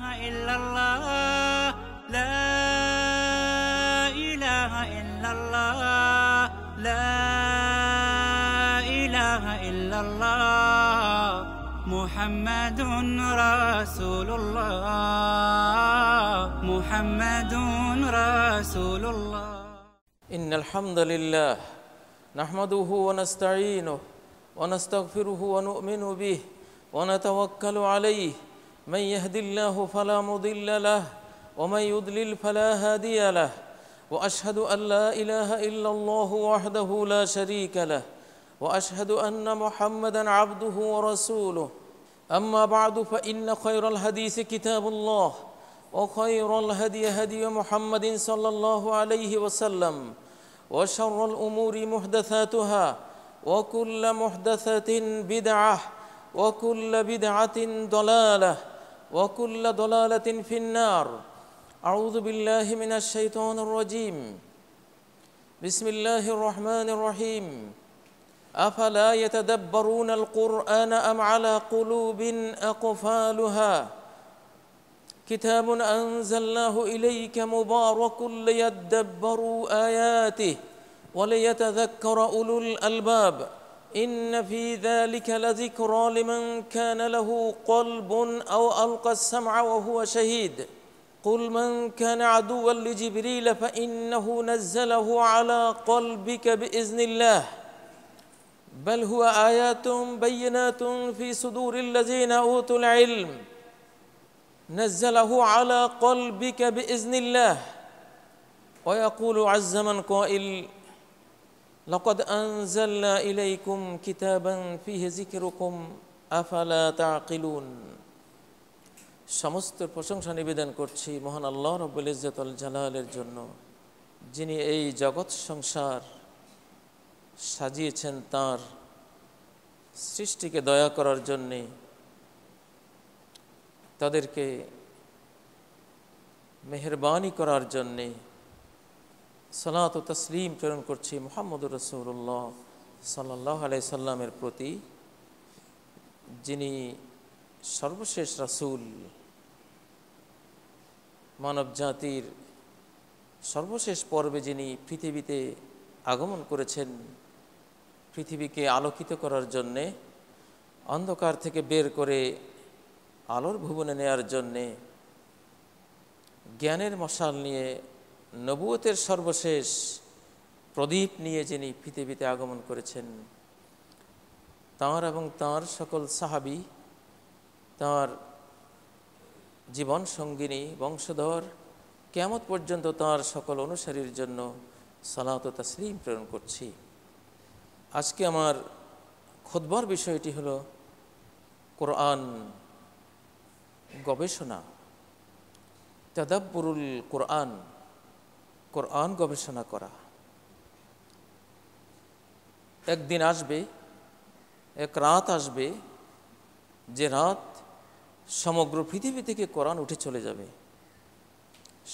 إلا الله لا إله إلا الله لا إله إلا الله محمد رسول الله محمد رسول الله إن الحمد لله نحمده ونستعينه ونستغفره ونؤمن به ونتوكل عليه من يهد الله فلا مضل له ومن يضلل فلا هادي له وأشهد أن لا إله إلا الله وحده لا شريك له وأشهد أن محمدًا عبده ورسوله أما بعد فإن خير الحديث كتاب الله وخير الهدي هدي محمد صلى الله عليه وسلم وشر الأمور محدثاتها وكل محدثة بدعة وكل بدعة ضلالة وكل ضلالة في النار أعوذ بالله من الشيطان الرجيم بسم الله الرحمن الرحيم أفلا يتدبرون القرآن أم على قلوب أقفالها كتاب أنزلناه إليك مبارك ليدبروا آياته وليتذكر أولو الألباب إن في ذلك لذكرى لمن كان له قلب أو ألقى السمع وهو شهيد قل من كان عدوا لجبريل فإنه نزله على قلبك بإذن الله بل هو آيات بينات في صدور الذين أوتوا العلم نزله على قلبك بإذن الله ويقول عز من قائل لقد أنزلنا إليكم كتابا فيه ذكركم أفلا تعقلون সমস্ত প্রশংসা নিবেদন করছি মহান আল্লাহ রব্বুল ইজ্জতুল জালালের জন্য, যিনি এই জগৎ সংসার সাজিয়েছেন তার সৃষ্টিকে দয়া করার জন্যে, তাদেরকে মেহেরবানি করার জন্যে সালাত ও তাসলিম প্রেরণ করছি মুহাম্মদুর রাসূলুল্লাহ সাল্লাল্লাহু আলাইহি সাল্লামের প্রতি, যিনি সর্বশেষ রাসূল, মানব জাতির সর্বশেষ পর্বে যিনি পৃথিবীতে আগমন করেছেন পৃথিবীকে আলোকিত করার জন্যে, অন্ধকার থেকে বের করে আলোর ভুবনে নেয়ার জন্যে, জ্ঞানের মশাল নিয়ে নবুয়তের সর্বশেষ প্রদীপ নিয়ে যিনি পৃথিবীতে আগমন করেছেন, তাঁর এবং তাঁর সকল সাহাবী, তাঁর জীবন সঙ্গিনী বংশধর কিয়ামত পর্যন্ত তাঁর সকল অনুসারীর জন্য সালাত ও তাসলিম প্রেরণ করছি। আজকে আমার খুতবার বিষয়টি হলো কোরআন গবেষণা, তাদাব্বুরুল কোরআন, কোরআন গবেষণা করা। একদিন আসবে, এক রাত আসবে, যে রাত সমগ্র পৃথিবী থেকে কোরআন উঠে চলে যাবে।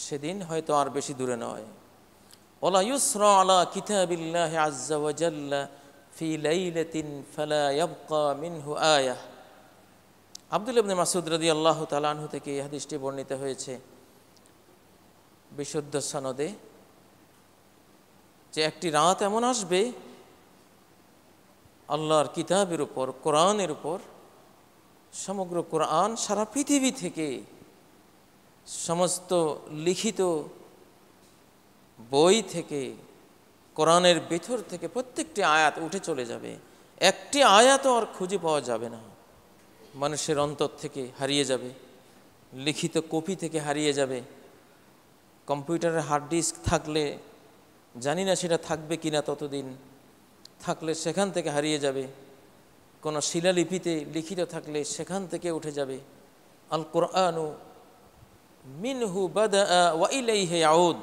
সেদিন হয়তো আর বেশি দূরে নয়। ওয়ালা ইউসরা আলা কিতাবিল্লাহি আযজা ওয়া জাল্লা ফি লাইলাতিন ফালা ইয়াবকা মিনহু আয়াহ। আব্দুল্লাহ ইবনে মাসউদ রাদিয়াল্লাহু তাআলা আনহু থেকে এই হাদিসটি বর্ণিত হয়েছে বিশুদ্ধ সনদে, যে একটি রাত এমন আসবে আল্লাহর কিতাবের উপর, কোরআনের উপর, সমগ্র কোরআন সারা পৃথিবী থেকে সমস্ত লিখিত বই থেকে, কোরআনের ভেতর থেকে প্রত্যেকটি আয়াত উঠে চলে যাবে। একটি আয়াতও আর খুঁজে পাওয়া যাবে না, মানুষের অন্তর থেকে হারিয়ে যাবে, লিখিত কপি থেকে হারিয়ে যাবে। কম্পিউটারের হার্ড ডিস্ক থাকলে জানি না সেটা থাকবে কিনা, ততদিন থাকলে সেখান থেকে হারিয়ে যাবে। কোনো শিলালিপিতে লিখিত থাকলে সেখান থেকে উঠে যাবে। আল কোরআনু মিনহু বাদা ওয়া ইলাইহি ইয়াউদ।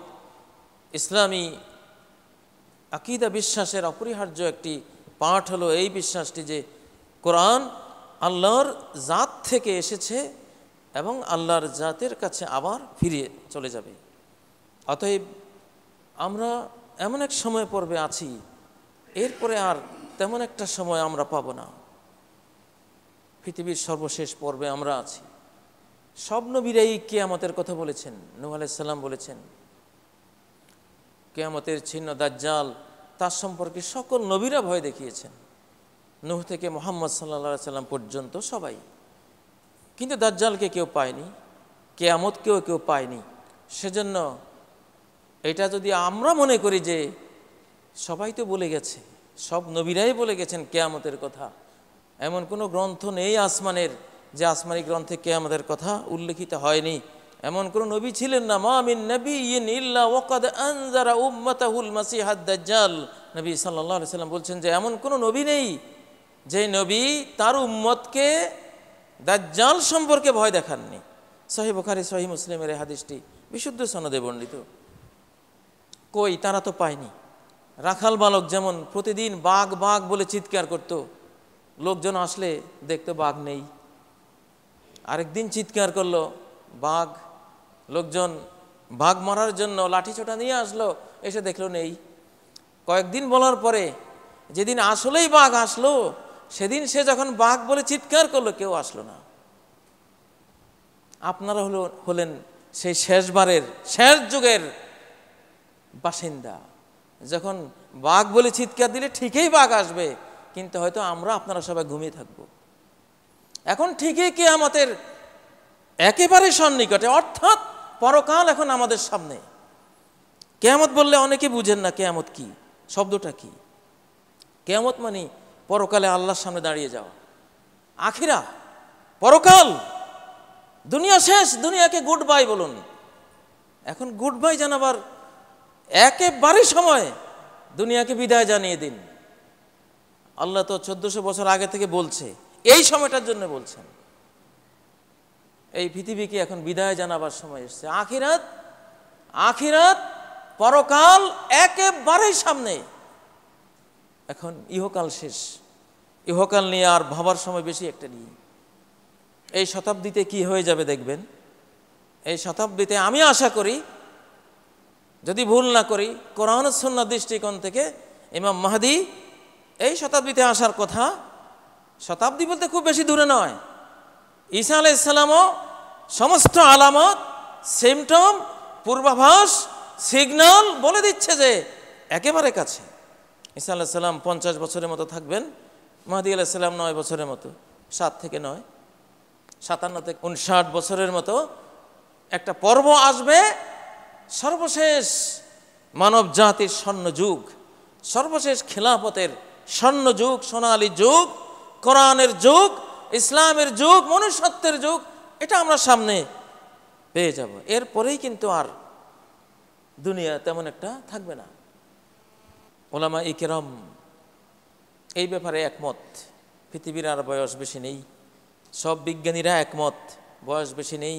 ইসলামী আকীদা বিশ্বাসের অপরিহার্য একটি পাঠ হলো এই বিশ্বাসটি যে কোরআন আল্লাহর জাত থেকে এসেছে এবং আল্লাহর জাতের কাছে আবার ফিরে চলে যাবে। অতএব আমরা এমন এক সময় পর্বে আছি, এরপরে আর তেমন একটা সময় আমরা পাব না। পৃথিবীর সর্বশেষ পর্বে আমরা আছি। সব নবীরাই কিয়ামতের কথা বলেছেন। নূহ আলাইহিস সালাম বলেছেন কিয়ামতের চিহ্ন দাজ্জাল, তার সম্পর্কে সকল নবীরা ভয় দেখিয়েছেন, নূহ থেকে মুহাম্মদ সাল্লাল্লাহু আলাইহি সাল্লাম পর্যন্ত সবাই। কিন্তু দাজ্জালকে কেউ পায়নি, কিয়ামতকেও কেউ পায়নি। সেজন্য এটা যদি আমরা মনে করি যে সবাই তো বলে গেছে, সব নবীরাই বলে গেছেন কিয়ামতের কথা, এমন কোনো গ্রন্থ নেই আসমানের যে আসমানি গ্রন্থে কিয়ামতের কথা উল্লেখিত হয়নি, এমন কোনো নবী ছিলেন না। মা মিন নাবিয়্যিন ইল্লা ওয়াকাদ আনজারা উম্মাতাহুল মাসিহাদ দাজ্জাল। নবী সাল্লাল্লাহু আলাইহি সাল্লাম বলছেন যে এমন কোনো নবী নেই যে নবী তার উম্মতকে দাজ্জাল সম্পর্কে ভয় দেখাননি। সহিহ বুখারী সহিহ মুসলিমের এই হাদিসটি বিশুদ্ধ সনদে বর্ণিত। কই, তারা তো পায়নি। রাখাল বালক যেমন প্রতিদিন বাঘ বাঘ বলে চিৎকার করত, লোকজন আসলে দেখতো বাঘ নেই। আরেকদিন চিৎকার করলো বাঘ, লোকজন বাঘ মারার জন্য লাঠি ছোটা নিয়ে আসলো, এসে দেখলো নেই। কয়েকদিন বলার পরে যেদিন আসলেই বাঘ আসলো, সেদিন সে যখন বাঘ বলে চিৎকার করলো, কেউ আসলো না। আপনারা হলেন সেই শেষবারের শেষ যুগের বাসিন্দা। যখন বাঘ বলে চিৎকার দিলে ঠিকই বাঘ আসবে, কিন্তু হয়তো আপনারা সবাই ঘুমিয়ে থাকবো। এখন ঠিকই কিয়ামতের একেবারে সন্নিকটে, অর্থাৎ পরকাল এখন আমাদের সামনে। কিয়ামত বললে অনেকে বুঝেন না কিয়ামত কি, শব্দটা কি। কিয়ামত মানে পরকালে আল্লাহর সামনে দাঁড়িয়ে যাওয়া, আখিরা, পরকাল। দুনিয়া শেষ, দুনিয়াকে গুড বাই বলুন। এখন গুড বাই জানাবার একেবারে সময়, দুনিয়াকে বিদায় জানিয়ে দিন। আল্লাহ তো 1400 বছর আগে থেকে বলছে, এই সময়টার জন্য বলছেন। এই পৃথিবীকে এখন বিদায় জানাবার সময় এসছে। আখিরাত, আখিরাত, পরকাল একেবারে সামনে। এখন ইহকাল শেষ, ইহকাল নিয়ে আর ভাবার সময় বেশি একটা নেই। এই শতাব্দীতে কি হয়ে যাবে দেখবেন। এই শতাব্দীতে আমি আশা করি, যদি ভুল না করি, কোরআন ও সুন্নাহ দৃষ্টিকোণ থেকে ইমাম মাহদী এই শতাব্দীতে আসার কথা। শতাব্দী বলতে খুব বেশি দূরে নয়। ঈসা আলাইহিস সালামও সমস্ত আলামত, সিমটম, পূর্বাভাস, সিগন্যাল বলে দিচ্ছে যে একেবারে কাছে। ঈসা আলাইহিস সালাম 50 বছরের মতো থাকবেন, মাহদী আলাইহিস সালাম 9 বছরের মতো, 7 থেকে 9, 57 থেকে 59 বছরের মতো একটা পর্ব আসবে। সর্বশেষ মানব জাতির স্বর্ণযুগ, সর্বশেষ খেলাফতের স্বর্ণযুগ, সোনালী যুগ, কোরআনের যুগ, ইসলামের যুগ, মনুষ্যত্বের যুগ, এটা আমরা সামনে পেয়ে যাব। এরপরেই কিন্তু আর দুনিয়া তেমন একটা থাকবে না। ওলামা ইকেরাম এই ব্যাপারে একমত। পৃথিবীর আর বয়স বেশি নেই। সব বিজ্ঞানীরা একমত, বয়স বেশি নেই।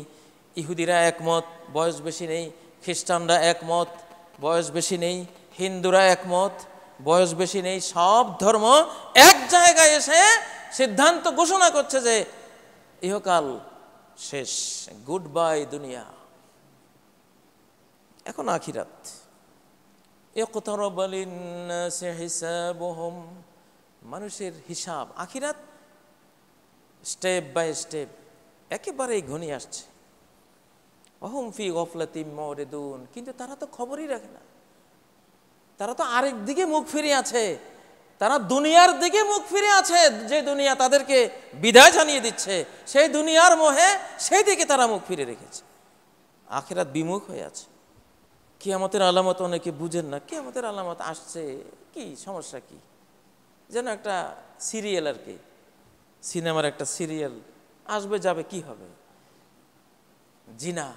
ইহুদিরা একমত, বয়স বেশি নেই। খ্রিস্টানরা একমত, বয়স বেশি নেই। হিন্দুরা একমত, বয়স বেশি নেই। সব ধর্ম এক জায়গায় এসে সিদ্ধান্ত ঘোষণা করছে যে ইহকাল শেষ, গুড বাই দুনিয়া, এখন আখিরাত। ইকতারাবা লিন-নাসি হিসাবুহুম, মানুষের হিসাব, আখিরাত স্টেপ বাই স্টেপ একেবারেই ঘনিয়ে আসছে। ওহুম ফি গফলাতিম মুরিদুন, কিন্তু তারা তো খবরই রাখে না। তারা তো আরেক দিকে মুখ ফিরে আছে, তারা দুনিয়ার দিকে মুখ ফিরে আছে। যে দুনিয়া তাদেরকে বিদায় জানিয়ে দিচ্ছে, সেই দুনিয়ার মোহে সেই দিকে তারা মুখ ফিরে রেখেছে, আখিরাত বিমুখ হয়ে আছে। কিয়ামতের আলামত অনেকে বুঝেন না। কিয়ামতের আলামত আসছে, কি সমস্যা কি? যেন একটা সিরিয়াল আর কি, সিনেমার একটা সিরিয়াল আসবে যাবে, কি হবে? জি না,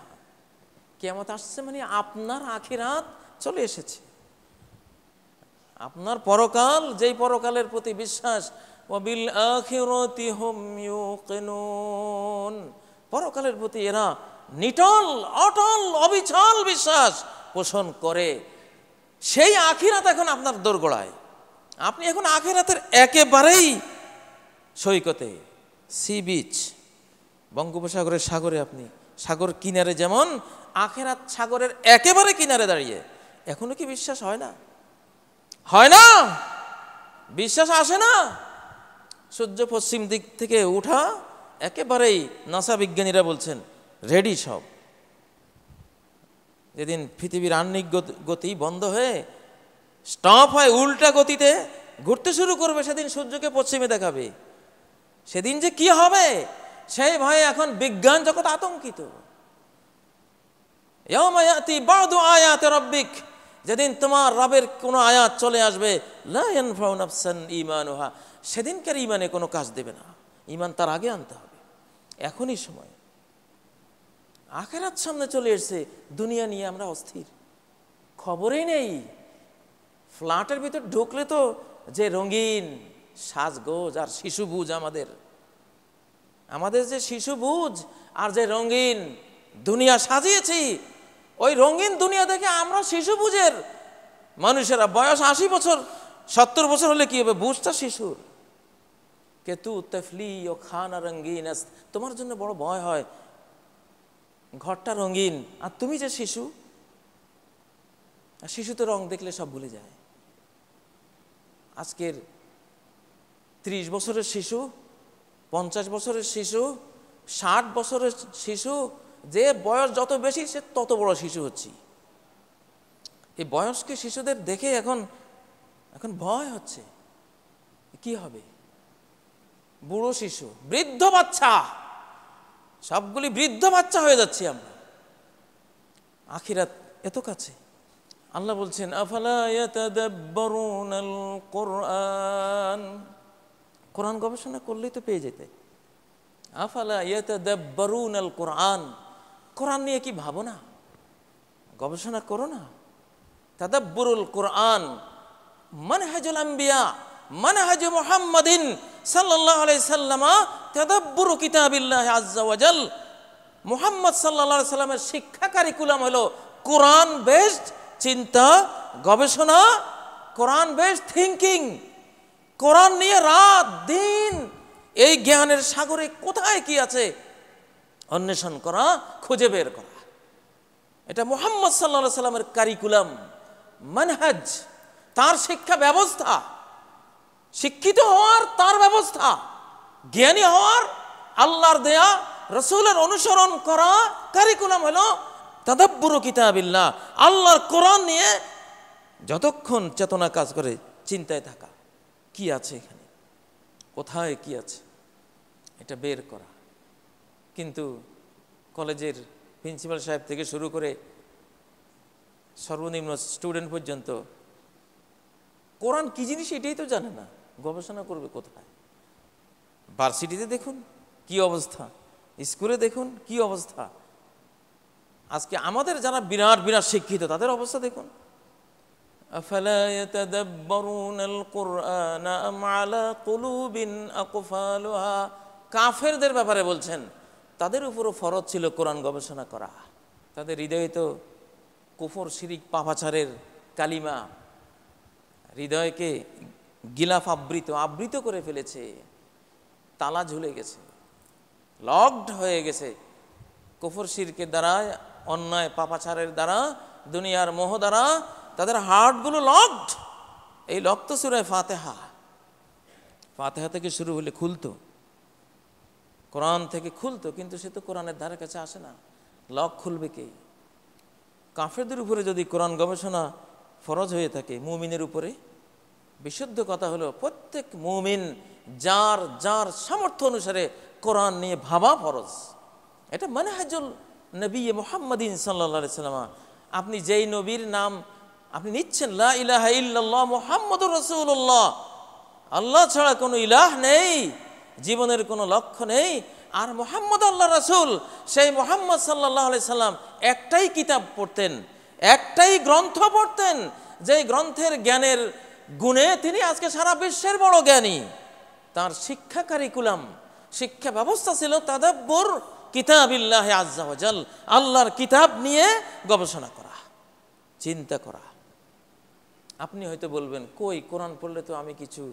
কিয়ামত আসছে মানে আপনার আখিরাত চলে এসেছে, আপনার পরকাল, যেই পরকালের প্রতি বিশ্বাস, ওয়াবিল আখিরাতি হুম ইউকিনুন, পরকালের প্রতি এরা নিটল, অটল, অবিচল বিশ্বাস পোষণ করে। সেই আখিরাত এখন আপনার দোরগোড়ায়। আপনি এখন আখিরাতের একেবারেই সৈকতে, সি বিচ, বঙ্গোপসাগরের সাগরে, আপনি সাগর কিনারে, যেমন আখিরাত সাগরের একেবারে কিনারে দাঁড়িয়ে। এখনো কি বিশ্বাস হয় না? হয় না, বিশ্বাস আসে না। সূর্য পশ্চিম দিক থেকে উঠা, একেবারেই নাসা বিজ্ঞানীরা বলছেন রেডি সব। যেদিন পৃথিবীর আহ্নিক গতি বন্ধ হয়ে স্টপ হয়, উল্টা গতিতে ঘুরতে শুরু করবে, সেদিন সূর্যকে পশ্চিমে দেখাবে। সেদিন যে কি হবে সেই ভয়ে এখন বিজ্ঞান জগৎ আতঙ্কিত। ইয়াউমা ইয়াতি বাদু আয়াতি রাব্বিক, যেদিন তোমার রবের কোনো আয়াত চলে আসবে, লা ইয়ানফাউ নাফসান ঈমানুহা, সেদিনকার ঈমানে কোনো কাজ দেবে না। ঈমান তার আগে আনতে হবে, এখনই সময়। আখিরাত সামনে চলে এসেছে, দুনিয়া নিয়ে আমরা অস্থির, খবরই নেই। ফ্ল্যাটের ভিতর ঢুকলে তো যে রঙিন সাজগোজ আর শিশু বুঝ, আমাদের যে শিশু বুঝ আর যে রঙিন দুনিয়া সাজিয়েছি, ওই রঙিন দুনিয়া দেখে আমরা শিশু বুঝের মানুষেরা, বয়স 80 বছর 70 বছর হলে কি হবে, বুঝটা শিশুর। কে তু তফলি ও খানা রঙিন, তোমার জন্য বড় ভয় হয়, ঘরটা রঙিন আর তুমি যে শিশু। আর শিশু তো রং দেখলে সব ভুলে যায়। আজকের 30 বছরের শিশু, 50 বছরের শিশু, 60 বছরের শিশু, যে বয়স যত বেশি সে তত বড় শিশু হচ্ছে। এই বয়স্ক শিশুদের দেখে এখন ভয় হচ্ছে, কি হবে। বুড়ো শিশু, বৃদ্ধ বাচ্চা, সবগুলি বৃদ্ধ বাচ্চা হয়ে যাচ্ছি আমরা। আখিরাত এত কাছে। আল্লাহ বলছেন আফালা ইয়াতাদাব্বারুনাল কুরআন, কোরআন গবেষণা করলেই তো পেয়ে যেতে। আফালা ইয়াতাদাব্বারুনাল কুরআন, কোরআন নিয়ে কি ভাবো না, গবেষণা করো না। তাদাব্বুরুল কুরআন মানহাজুল আম্বিয়া, মানহাজ মুহাম্মাদিন সাল্লাল্লাহু আলাইহি সাল্লাম, তাদাব্বুরু কিতাবিল্লাহ আযজা ওয়া জাল। মুহাম্মদ সাল্লাল্লাহু আলাইহি সাল্লামের শিক্ষা কারিকুলাম হলো কোরআন বেসড চিন্তা, গবেষণা, কোরআন বেসড থিঙ্কিং। কোরআন নিয়ে রাত দিন এই জ্ঞানের সাগরে কোথায় কি আছে অন্বেষণ করা, খুঁজে বের করা। এটা মুহাম্মদ সাল্লাল্লাহু আলাইহি সাল্লামের কারিকুলাম, মানহাজ, তার শিক্ষা ব্যবস্থা। শিক্ষিত হওয়ার তার ব্যবস্থা, জ্ঞানী হওয়ার আল্লাহর দেয়া রাসূলের অনুসরণ করা কারিকুলাম হলো তাদাব্বুরু কিতাবিল্লাহ, আল্লাহর কোরআন নিয়ে যতক্ষণ চেতনা কাজ করে চিন্তায় থাকা, কি আছে এখানে, কোথায় কি আছে, এটা বের করা। কিন্তু কলেজের প্রিন্সিপাল সাহেব থেকে শুরু করে সর্বনিম্ন স্টুডেন্ট পর্যন্ত কোরআন কি জিনিস এটাই তো জানে না, গবেষণা করবে কোথায়। ভার্সিটিতে দেখুন কি অবস্থা, স্কুলে দেখুন কি অবস্থা। আজকে আমাদের যারা বিরাট বিরাট শিক্ষিত তাদের অবস্থা দেখুন। আফালা ইয়াতাদাব্বারুনাল কুরআন আম আলা কুলুবিন আকফালুহা, কাফেরদের ব্যাপারে বলছেন তাদের উপরও ফরজ ছিল কোরআন গবেষণা করা। তাদের হৃদয়ে তো কুফর, শিরিক, পাপাচারের কালিমা হৃদয়কে গিলাফ আবৃত করে ফেলেছে, তালা ঝুলে গেছে, লকড হয়ে গেছে। কুফর শিরকের দ্বারা, অন্যায় পাপাচারের দ্বারা, দুনিয়ার মোহ দ্বারা তাদের হার্টগুলো লকড। এই লক তো সূরা ফাতিহা থেকে শুরু হলে খুলতো, কোরআন থেকে খুলতো, কিন্তু সে তো কোরআনের ধারে কাছে আসে না। লক খুলবে কে? কাফেরদের উপরে যদি কোরআন গবেষণা ফরজ হয়ে থাকে, মুমিনের উপরে বিশুদ্ধ কথা হলো প্রত্যেক মুমিন যার যার সামর্থ্য অনুসারে কোরআন নিয়ে ভাবা ফরজ। এটা মানহাজুল নবী মুহাম্মাদিন সাল্লাল্লাহু আলাইহি সাল্লাম। আপনি যেই নবীর নাম আপনি নিচ্ছেন, লা ইলাহা ইল্লাল্লাহ মুহাম্মাদুর রাসূলুল্লাহ, আল্লাহ ছাড়া কোনো ইলাহ নেই, জীবনের কোনো লক্ষ্য নেই, আর মুহাম্মদ আল্লাহ রাসূল, সেই মুহাম্মদ সাল্লাল্লাহু আলাইহি সাল্লাম একটাই কিতাব পড়তেন, একটাই গ্রন্থ পড়তেন, যেই গ্রন্থের জ্ঞানের গুণে তিনি আজকে সারা বিশ্বের বড় জ্ঞানী। তার শিক্ষা কারিকুলাম, শিক্ষা ব্যবস্থা ছিল তাদাব্বুর কিতাবিল্লাহ আযজা ওয়া জাল, আল্লাহর কিতাব নিয়ে গবেষণা করা, চিন্তা করা। আপনি হয়তো বলবেন, কই কোরআন পড়লে তো আমি কিছু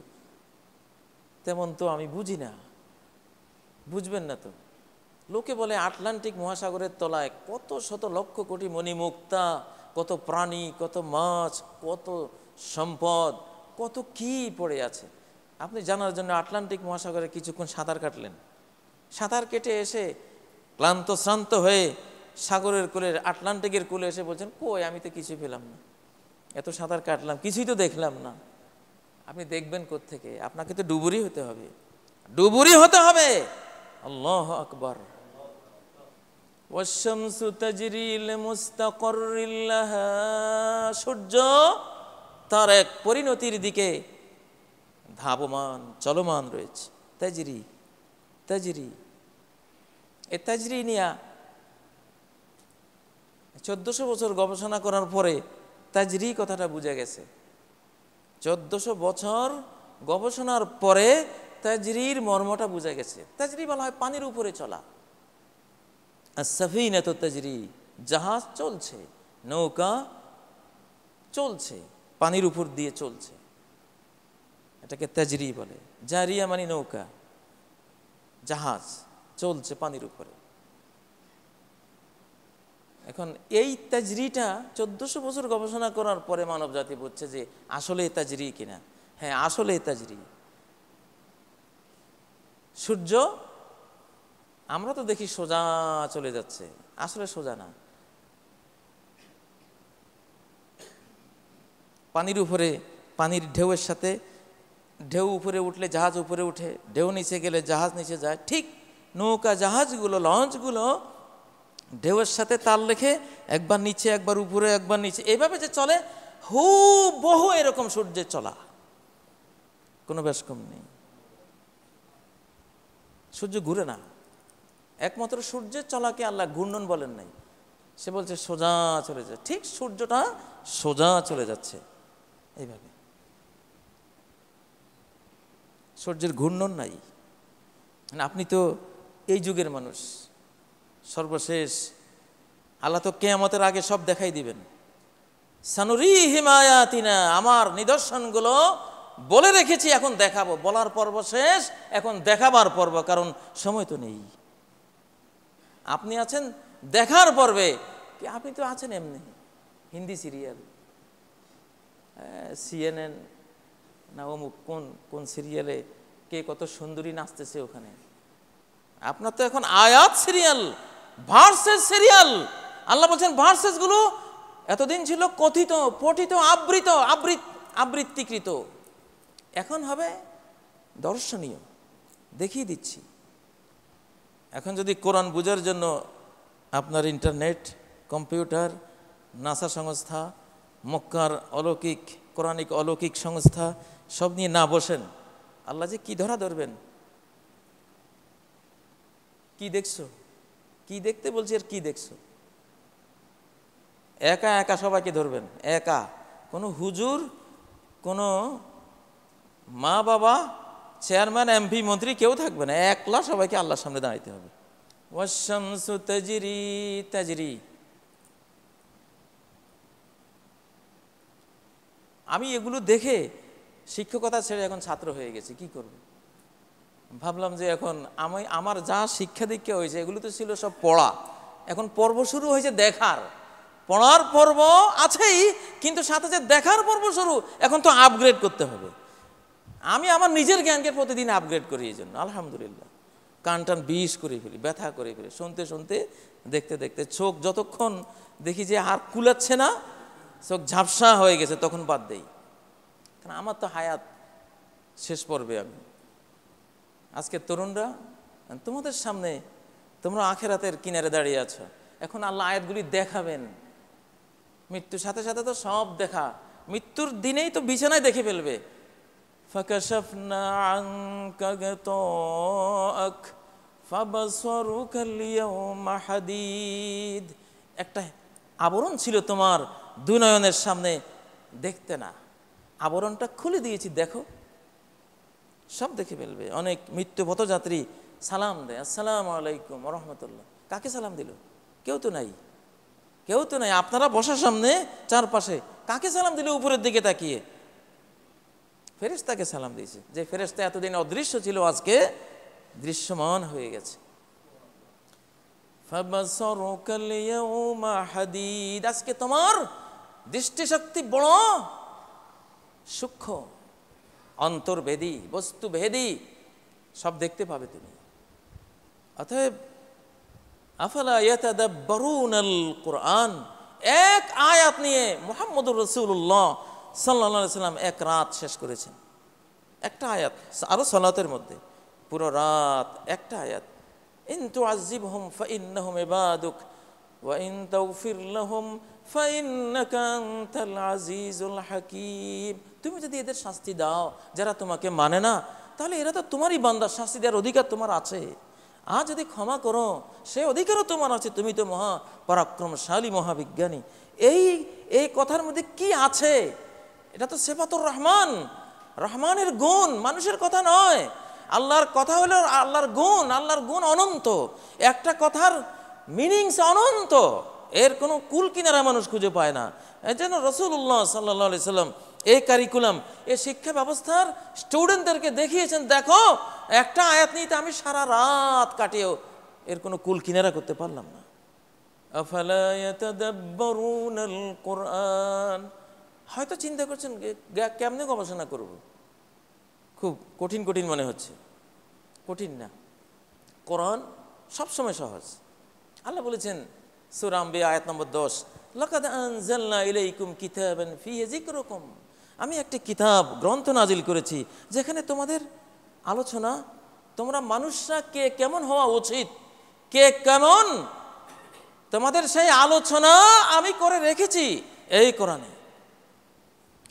তেমন তো আমি বুঝি না। বুঝবেন না তো। লোকে বলে আটলান্টিক মহাসাগরের তলায় কত শত লক্ষ কোটি মণিমুক্তা, কত প্রাণী, কত মাছ, কত সম্পদ, কত কি পড়ে আছে। আপনি জানার জন্য আটলান্টিক মহাসাগরে কিছুক্ষণ সাঁতার কাটলেন, সাঁতার কেটে এসে ক্লান্ত শ্রান্ত হয়ে সাগরের কোলে, আটলান্টিকের কোলে এসে বলছেন, কই আমি তো কিছুই পেলাম না, এত সাঁতার কাটলাম কিছুই তো দেখলাম না। আপনি দেখবেন কোত্থেকে? আপনাকে তো ডুবুরি হতে হবে, ডুবুরি হতে হবে। আল্লাহু আকবার। ওয়াশ-শামসু তাজরি লিমুস্তাকাররিল লাহা, সূর্য তার এক পরিণতির দিকে ধাবমান, চলমান রয়েছে। তাজরি তাজরি, এই তাজরি নিয়া 1400 বছর গবেষণা করার পরে তাজরি কথাটা বুঝে গেছে। 1400 বছর গবেষণার পরে তাজরির মর্মটা বুঝে গেছে। তাজরি বলা হয় পানির উপরে চলা। আস-সাফিনাতু তাজরি, জাহাজ চলছে, নৌকা চলছে, পানির উপর দিয়ে চলছে, এটাকে তাজরি বলে। জারিয়া মানে নৌকা, জাহাজ চলছে পানির উপরে। এখন এই তাজরিটা 1400 বছর গবেষণা করার পরে মানব জাতি বুঝছে যে আসলে তাজরি কিনা। হ্যাঁ, আসলে তাজরি। সূর্য আমরা তো দেখি সোজা চলে যাচ্ছে, আসলে সোজা না। পানির উপরে, পানির ঢেউয়ের সাথে ঢেউ উপরে উঠলে জাহাজ উপরে উঠে, ঢেউ নিচে গেলে জাহাজ নিচে যায়। ঠিক নৌকা জাহাজগুলো, লঞ্চগুলো ঢেউয়ের সাথে তাল রেখে একবার নিচে একবার উপরে একবার নিচে, এইভাবে যে চলে, হুবহু এরকম সূর্যের চলা, কোনো বেশ কম নেই। সূর্য ঘুরে না, একমাত্র সূর্যের চলাকে আল্লাহ ঘূর্ণন বলেন নাই, সে বলছে সোজা চলে যায়। ঠিক সূর্যটা সোজা চলে যাচ্ছে এইভাবে, সূর্যের ঘূর্ণন নাই। আপনি তো এই যুগের মানুষ, সর্বশেষ আল্লাহ তো কিয়ামতের আগে সব দেখাই দিবেন। সানুরিহিম আয়াতিনা, আমার নিদর্শনগুলো বলে রেখেছি, এখন দেখাবো। বলার পর্ব শেষ, এখন দেখাবার পর্ব, কারণ সময় তো নেই। আপনি আছেন দেখার পর্বে, আপনি তো আছেন এমনি হিন্দি সিরিয়াল, CNN না অমুক কোন কোন সিরিয়ালে কে কত সুন্দরী নাচতেছে ওখানে। আপনার তো এখন আয়াত সিরিয়াল, ভার্সেস সিরিয়াল। আল্লাহ বলছেন ভার্সেসগুলো এতদিন ছিল কথিত, পঠিত, আবৃত্তিকৃত, এখন হবে দর্শনীয়, দেখিয়ে দিচ্ছি। এখন যদি কোরআন বুঝার জন্য আপনার ইন্টারনেট, কম্পিউটার, নাসা সংস্থা, মক্কার অলৌকিক কোরআনিক অলৌকিক সংস্থা সব নিয়ে না বসেন, আল্লাহ যে কি ধরা ধরবেন। কি দেখছো, কি দেখতে বলছি, আর কি দেখছো? একা একা সবাইকে ধরবেন, একা, কোনো হুজুর, কোনো মা বাবা, চেয়ারম্যান, MP, মন্ত্রী কেউ থাকবে না, একলা সবাইকে আল্লাহর সামনে দাঁড়াইতে হবে। ওয়াশ-শামসু তাজরি তাজরি। আমি এগুলো দেখে শিক্ষকতা ছেড়ে এখন ছাত্র হয়ে গেছি, কি করব? ভাবলাম যে এখন আমার যা শিক্ষা দীক্ষা হয়েছে এগুলো তো ছিল সব পড়া, এখন পর্ব শুরু হয়েছে দেখার। পড়ার পর্ব আছেই, কিন্তু সাথে যে দেখার পর্ব শুরু, এখন তো আপগ্রেড করতে হবে। আমি আমার নিজের জ্ঞানকে প্রতিদিন আপগ্রেড করি, এই জন্য আলহামদুলিল্লাহ কান টান বিষ করে ফেলি, ব্যথা করে ফেলি, শুনতে শুনতে, দেখতে দেখতে। চোখ যতক্ষণ দেখি যে আর কুলাচ্ছে না, চোখ ঝাপসা হয়ে গেছে, তখন বাদ দেই, কারণ আমার তো হায়াত শেষ পর্বে। আমি আজকে তরুণরা তোমাদের সামনে, তোমরা আখেরাতের কিনারে দাঁড়িয়ে আছো, এখন আল্লাহ আয়াতগুলি দেখাবেন। মৃত্যুর সাথে সাথে তো সব দেখা, মৃত্যুর দিনেই তো বিছানায় দেখে ফেলবে। ফাকাশাফনা আনকা গাতাআক ফাবসারুকা আল-ইয়াওমা হাদীদ। একটা আবরণ ছিল তোমার দুনয়নের সামনে, দেখতে না, আবরণটা খুলে দিয়েছি, দেখো, সব দেখে ফেলবে। অনেক মৃত্যু পথযাত্রী সালাম দেয়, আসসালামু আলাইকুম ওয়া রাহমাতুল্লাহ। কাকে সালাম দিল? কেউ তো নাই, কেউ তো নাই। আপনারা বসার সামনে চারপাশে, কাকে সালাম দিল? উপরের দিকে তাকিয়ে ফেরেশতাকে সালাম দিয়েছে, যে ফেরেশতা এতদিন অদৃশ্য ছিল, আজকে দৃশ্যমান হয়ে গেছে। ফাবসারুকাল ইয়াওমা হাদীদ। আজকে তোমার দৃষ্টিশক্তি বড় সূক্ষ্ম, অন্তর্ভেদী, বস্তুভেদী, সব দেখতে পাবে তুমি। অতএব আফালা ইয়াতাদাব্বারুনাল কুরআন, এক আয়াত নিয়ে মুহাম্মদুর রাসূলুল্লাহ সাল্লাল্লাহু আলাইহি সাল্লাম এক রাত শেষ করেছেন। একটা আয়াত, আরো সালাতের মধ্যে পুরো রাত একটা আয়াত। ইন তুআযিবহুম ফাইন্নাহুম ইবাদুক ওয়া ইন তাগফির লাহুম ফাইন্নাকা আনতাল আজিজুল হাকীম। তুমি যদি এদের শাস্তি দাও যারা তোমাকে মানে না, তাহলে এরা তো তোমারই বান্দা, শাস্তি দেওয়ার অধিকার তোমার আছে। আর যদি ক্ষমা করো সে অধিকারও তোমার আছে, তুমি তো মহা পরাক্রমশালী মহাবিজ্ঞানী। এই কথার মধ্যে কি আছে? এটা তো সিফাতুর রহমান, রহমানের গুণ, মানুষের কথা নয়। আল্লাহর কথা হলো আল্লাহর গুণ, আল্লাহর গুণ অনন্ত, একটা কথার মিনিংস অনন্ত, এর কোনো কুল কিনারা মানুষ খুঁজে পায় না। এই জন্য রাসূলুল্লাহ সাল্লাল্লাহু আলাইহি সাল্লাম এই কারিকুলাম, এই শিক্ষা ব্যবস্থার স্টুডেন্টদেরকে দেখিয়েছেন, দেখো একটা আয়াত নিতে আমি সারা রাত কাটিয়েও এর কোনো কুল কিনারা করতে পারলাম না। আফালা ইয়াতাদাব্বারুনাল কুরআন, হয়তো চিন্তা করছেন কেমনে গবেষণা করব, খুব কঠিন কঠিন মনে হচ্ছে। কঠিন না, কোরআন সবসময় সহজ। আল্লাহ বলেছেন সূরা আম্বিয়া আয়াত নম্বর 10, লাকাদ আনজালনা ইলাইকুম কিতাবান ফীহি যিকরুকুম, আমি একটি কিতাব গ্রন্থ নাজিল করেছি যেখানে তোমাদের আলোচনা, তোমরা মানুষরা কে কেমন হওয়া উচিত, কে কেমন, তোমাদের সেই আলোচনা আমি করে রেখেছি এই কোরআনে।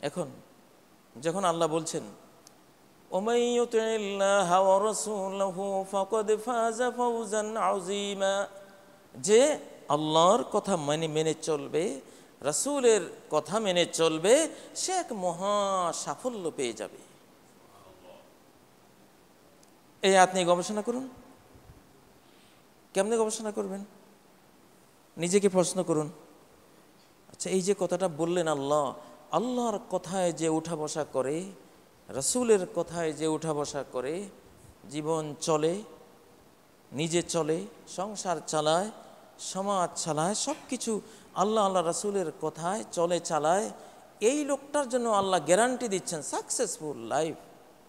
এখন যখন আল্লাহ বলছেন ওমাই ইউতিল্লাহা ওয়া রাসূলাহু ফাকাদ ফাযা ফাওজান আযীমা, যে আল্লাহর কথা মেনে চলবে, রাসূলের কথা মেনে চলবে, সে এক মহা সাফল্য পেয়ে যাবে। এই আয়াত নিয়ে গবেষণা করুন। কেমনে গবেষণা করবেন? নিজেকে প্রশ্ন করুন। আচ্ছা, এই যে কথাটা বললেন আল্লাহ, আল্লাহর কথায় যে উঠা বসা করে, রাসূলের কথায় যে উঠা বসা করে, জীবন চলে, নিজে চলে, সংসার চালায়, সমাজ চালায়, সব কিছু আল্লাহ রাসূলের কথায় চলে চালায়, এই লোকটার জন্য আল্লাহ গ্যারান্টি দিচ্ছেন সাকসেসফুল লাইফ,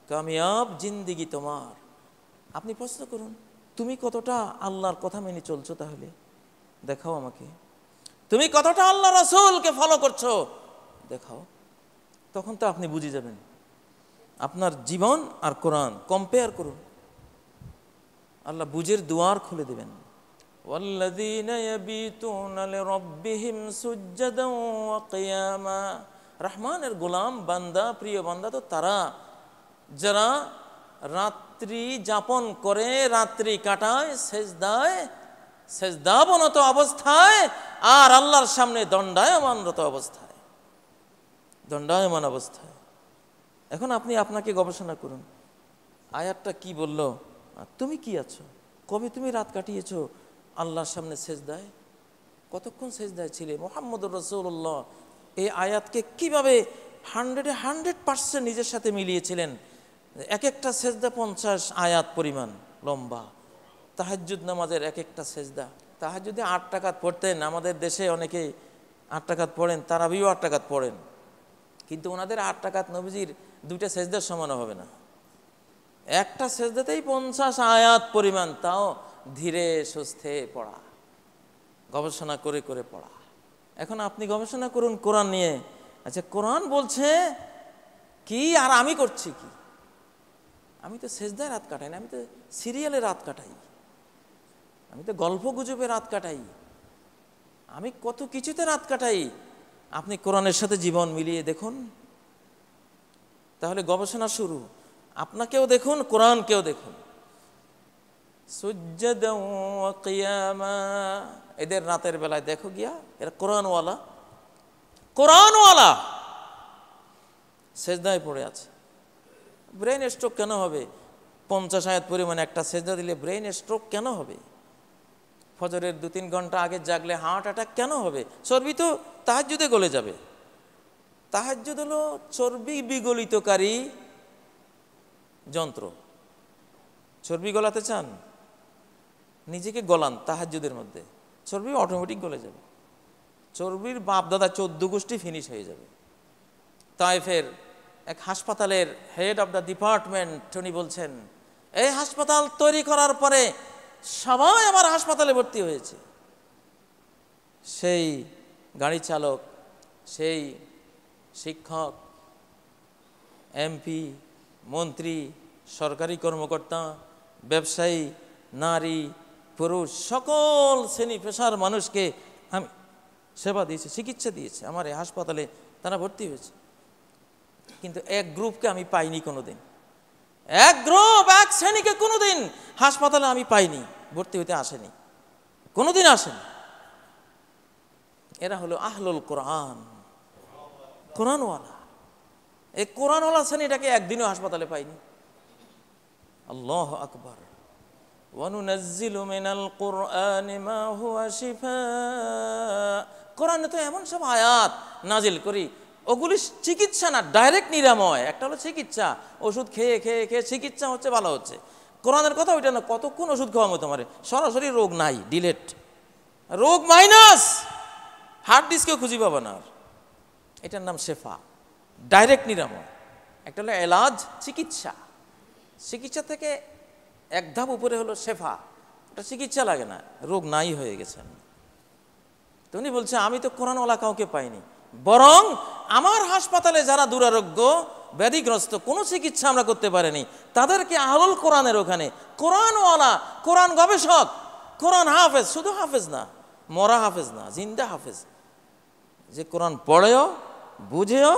কামিয়াব জিন্দিগি তোমার। আপনি প্রশ্ন করুন, তুমি কতটা আল্লাহর কথা মেনে চলছো? তাহলে দেখাও আমাকে, তুমি কতটা আল্লাহ রাসূলকে ফলো করছো, দেখাও। তখন তো আপনি বুঝে যাবেন। আপনার জীবন আর কোরআন কম্পেয়ার করুন, আল্লাহ বুঝের দুয়ার খুলে দেবেন। ওয়াল্লাযীনা ইয়াবিতুনা লিরাব্বিহিম সুজ্জাদান ওয়া কিয়ামা, রহমানের গোলাম বান্দা, প্রিয় বান্দা তো তারা যারা রাত্রি যাপন করে, রাত্রি কাটায় সেজদায়, সেজদাবনত অবস্থায়, আর আল্লাহর সামনে দণ্ডায়মানরত অবস্থায়, দণ্ডায়মান অবস্থায়। এখন আপনি আপনাকে গবেষণা করুন, আয়াতটা কি বলল, তুমি কি আছো, কবে তুমি রাত কাটিয়েছো আল্লাহর সামনে সেজদায়, কতক্ষণ সেজদায় ছিলে? মুহাম্মদুর রাসূলুল্লাহ এই আয়াতকে কিভাবে 100% নিজের সাথে মিলিয়েছিলেন। এক একটা সেজদা 50 আয়াত পরিমাণ লম্বা। তাহাজ্জুদ নামাজের এক একটা সেজদা, তাহাজ্জুদে 8 রাকাত পড়তেন। আমাদের দেশে অনেকে 8 রাকাত পড়েন, তারাবিও 8 রাকাত পড়েন, কিন্তু ওনাদের 8 রাকাত নবীজির 2টা সেজদার সমান হবে না। একটা সেজদাতেই 50 আয়াত পরিমাণ, তাও ধীরে সুস্থে পড়া, গবেষণা করে করে পড়া। এখন আপনি গবেষণা করুন কোরআন নিয়ে। আচ্ছা, কোরআন বলছে কি আর আমি করছি কি? আমি তো সেজদায় রাত কাটাই না, আমি তো সিরিয়ালে রাত কাটাই, আমি তো গল্প গুজবে রাত কাটাই, আমি কত কিছুতে রাত কাটাই। আপনি কোরআনের সাথে জীবন মিলিয়ে দেখুন, তাহলে গবেষণা শুরু। আপনাকেও দেখুন, কোরআনকেও দেখুন। সুজ্জাদান ওয়া কিয়ামা, এদের রাতের বেলায় দেখো গিয়া, এরা কোরআনওয়ালা, কোরআনওয়ালা সেজদায় পড়ে আছে। ব্রেন স্ট্রোক কেন হবে? 50 আয়াত পরিমাণে একটা সেজদা দিলে ব্রেন স্ট্রোক কেন হবে? ফজরের 2-3 ঘন্টা আগে জাগলে হার্ট অ্যাটাক কেন হবে? চর্বি তো তাহাজ্জুদে গলে যাবে। তাহাজ্জুদ হলো চর্বি বিগলিতকারী যন্ত্র। চর্বি গলাতে চান, নিজেকে গলান তাহাজ্জুদের মধ্যে, চর্বি অটোমেটিক গলে যাবে। চর্বির বাপ দাদা 14 গোষ্ঠী ফিনিশ হয়ে যাবে। তায়েফের এক হাসপাতালের হেড অফ দ্য ডিপার্টমেন্ট উনি বলছেন, এই হাসপাতাল তৈরি করার পরে সবাই আমার হাসপাতালে ভর্তি হয়েছে। সেই গাড়ি চালক, সেই শিক্ষক, এমপি, মন্ত্রী, সরকারি কর্মকর্তা, ব্যবসায়ী, নারী, পুরুষ, সকল শ্রেণী পেশার মানুষকে আমি সেবা দিয়েছি, চিকিৎসা দিয়েছি। আমার এই হাসপাতালে তারা ভর্তি হয়েছে। কিন্তু এক গ্রুপকে আমি পাইনি কোনোদিন, এক গ্রুপ, এক শ্রেণীকে কোনোদিন হাসপাতালে আমি পাইনি, ভর্তি হইতে আসেনি, কোনোদিন আসেনি। এরা হলো আহলুল কোরআন, কোরআনওয়ালা। এই কোরআনওয়ালা শ্রেণীটাকে একদিনও হাসপাতালে পাইনি। আল্লাহু আকবার। ওয়ানুনাজ্জিলু মিনাল কুরআনি মা হুয়া শিফা। কোরআনে তো এমন সব আয়াত নাজিল করি, ওগুলি চিকিৎসা না, ডাইরেক্ট নিরাময়। একটা হলো চিকিৎসা, ওষুধ খেয়ে খেয়ে খেয়ে চিকিৎসা হচ্ছে, ভালো হচ্ছে। কোরআনের কথা ওইটা না, কতক্ষণ ওষুধ খাওয়াবো তোমার, সরাসরি রোগ নাই, ডিলেট, রোগ মাইনাস, হার্ড ডিস্কেও খুঁজি পাবো না। এটার নাম শেফা, ডাইরেক্ট নিরাময়। একটা হলো এলাজ, চিকিৎসা, চিকিৎসা থেকে এক ধাপ উপরে হলো শেফা, ওটা চিকিৎসা লাগে না, রোগ নাই হয়ে গেছেন। তো উনি বলছে আমি তো কোরআনওয়ালা কাউকে পাইনি, বরং আমার হাসপাতালে যারা দুরারোগ্য ব্যাধিগ্রস্ত, কোনো চিকিৎসা আমরা করতে পারিনি, তাদেরকে আহলুল কোরআনের ওখানে, কোরআনওয়ালা, কোরআন গবেষক, কোরআন হাফেজ, শুধু হাফেজ না, মরা হাফেজ না, জিন্দা হাফেজ, যে কোরআন পড়েও বুঝেও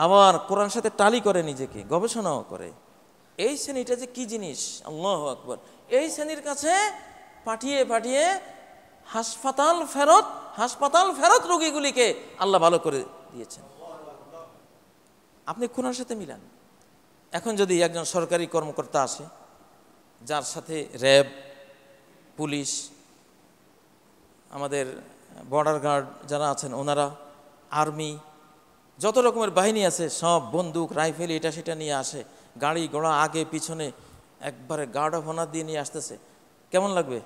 আবার কোরআন সাথে টালি করে, নিজেকে গবেষণাও করে। এই শ্রেণীটা যে কি জিনিস, আল্লাহু আকবার। এই শ্রেণীর কাছে পাঠিয়ে পাঠিয়ে হাসপাতাল ফেরত রোগীগুলিকে আল্লাহ ভালো করে দিয়েছেন। আপনি কোরআনের সাথে মিলান। এখন যদি একজন সরকারি কর্মকর্তা আসে, যার সাথে র্যাব, পুলিশ, আমাদের বর্ডার গার্ড যারা আছেন ওনারা, আর্মি, যত রকমের বাহিনী আছে, সব বন্দুক, রাইফেল, এটা সেটা নিয়ে আসে, গাড়ি ঘোড়া আগে পিছনে একবারে গার্ড অফ অনার দিয়ে নিয়ে আসতেছে, কেমন লাগবে?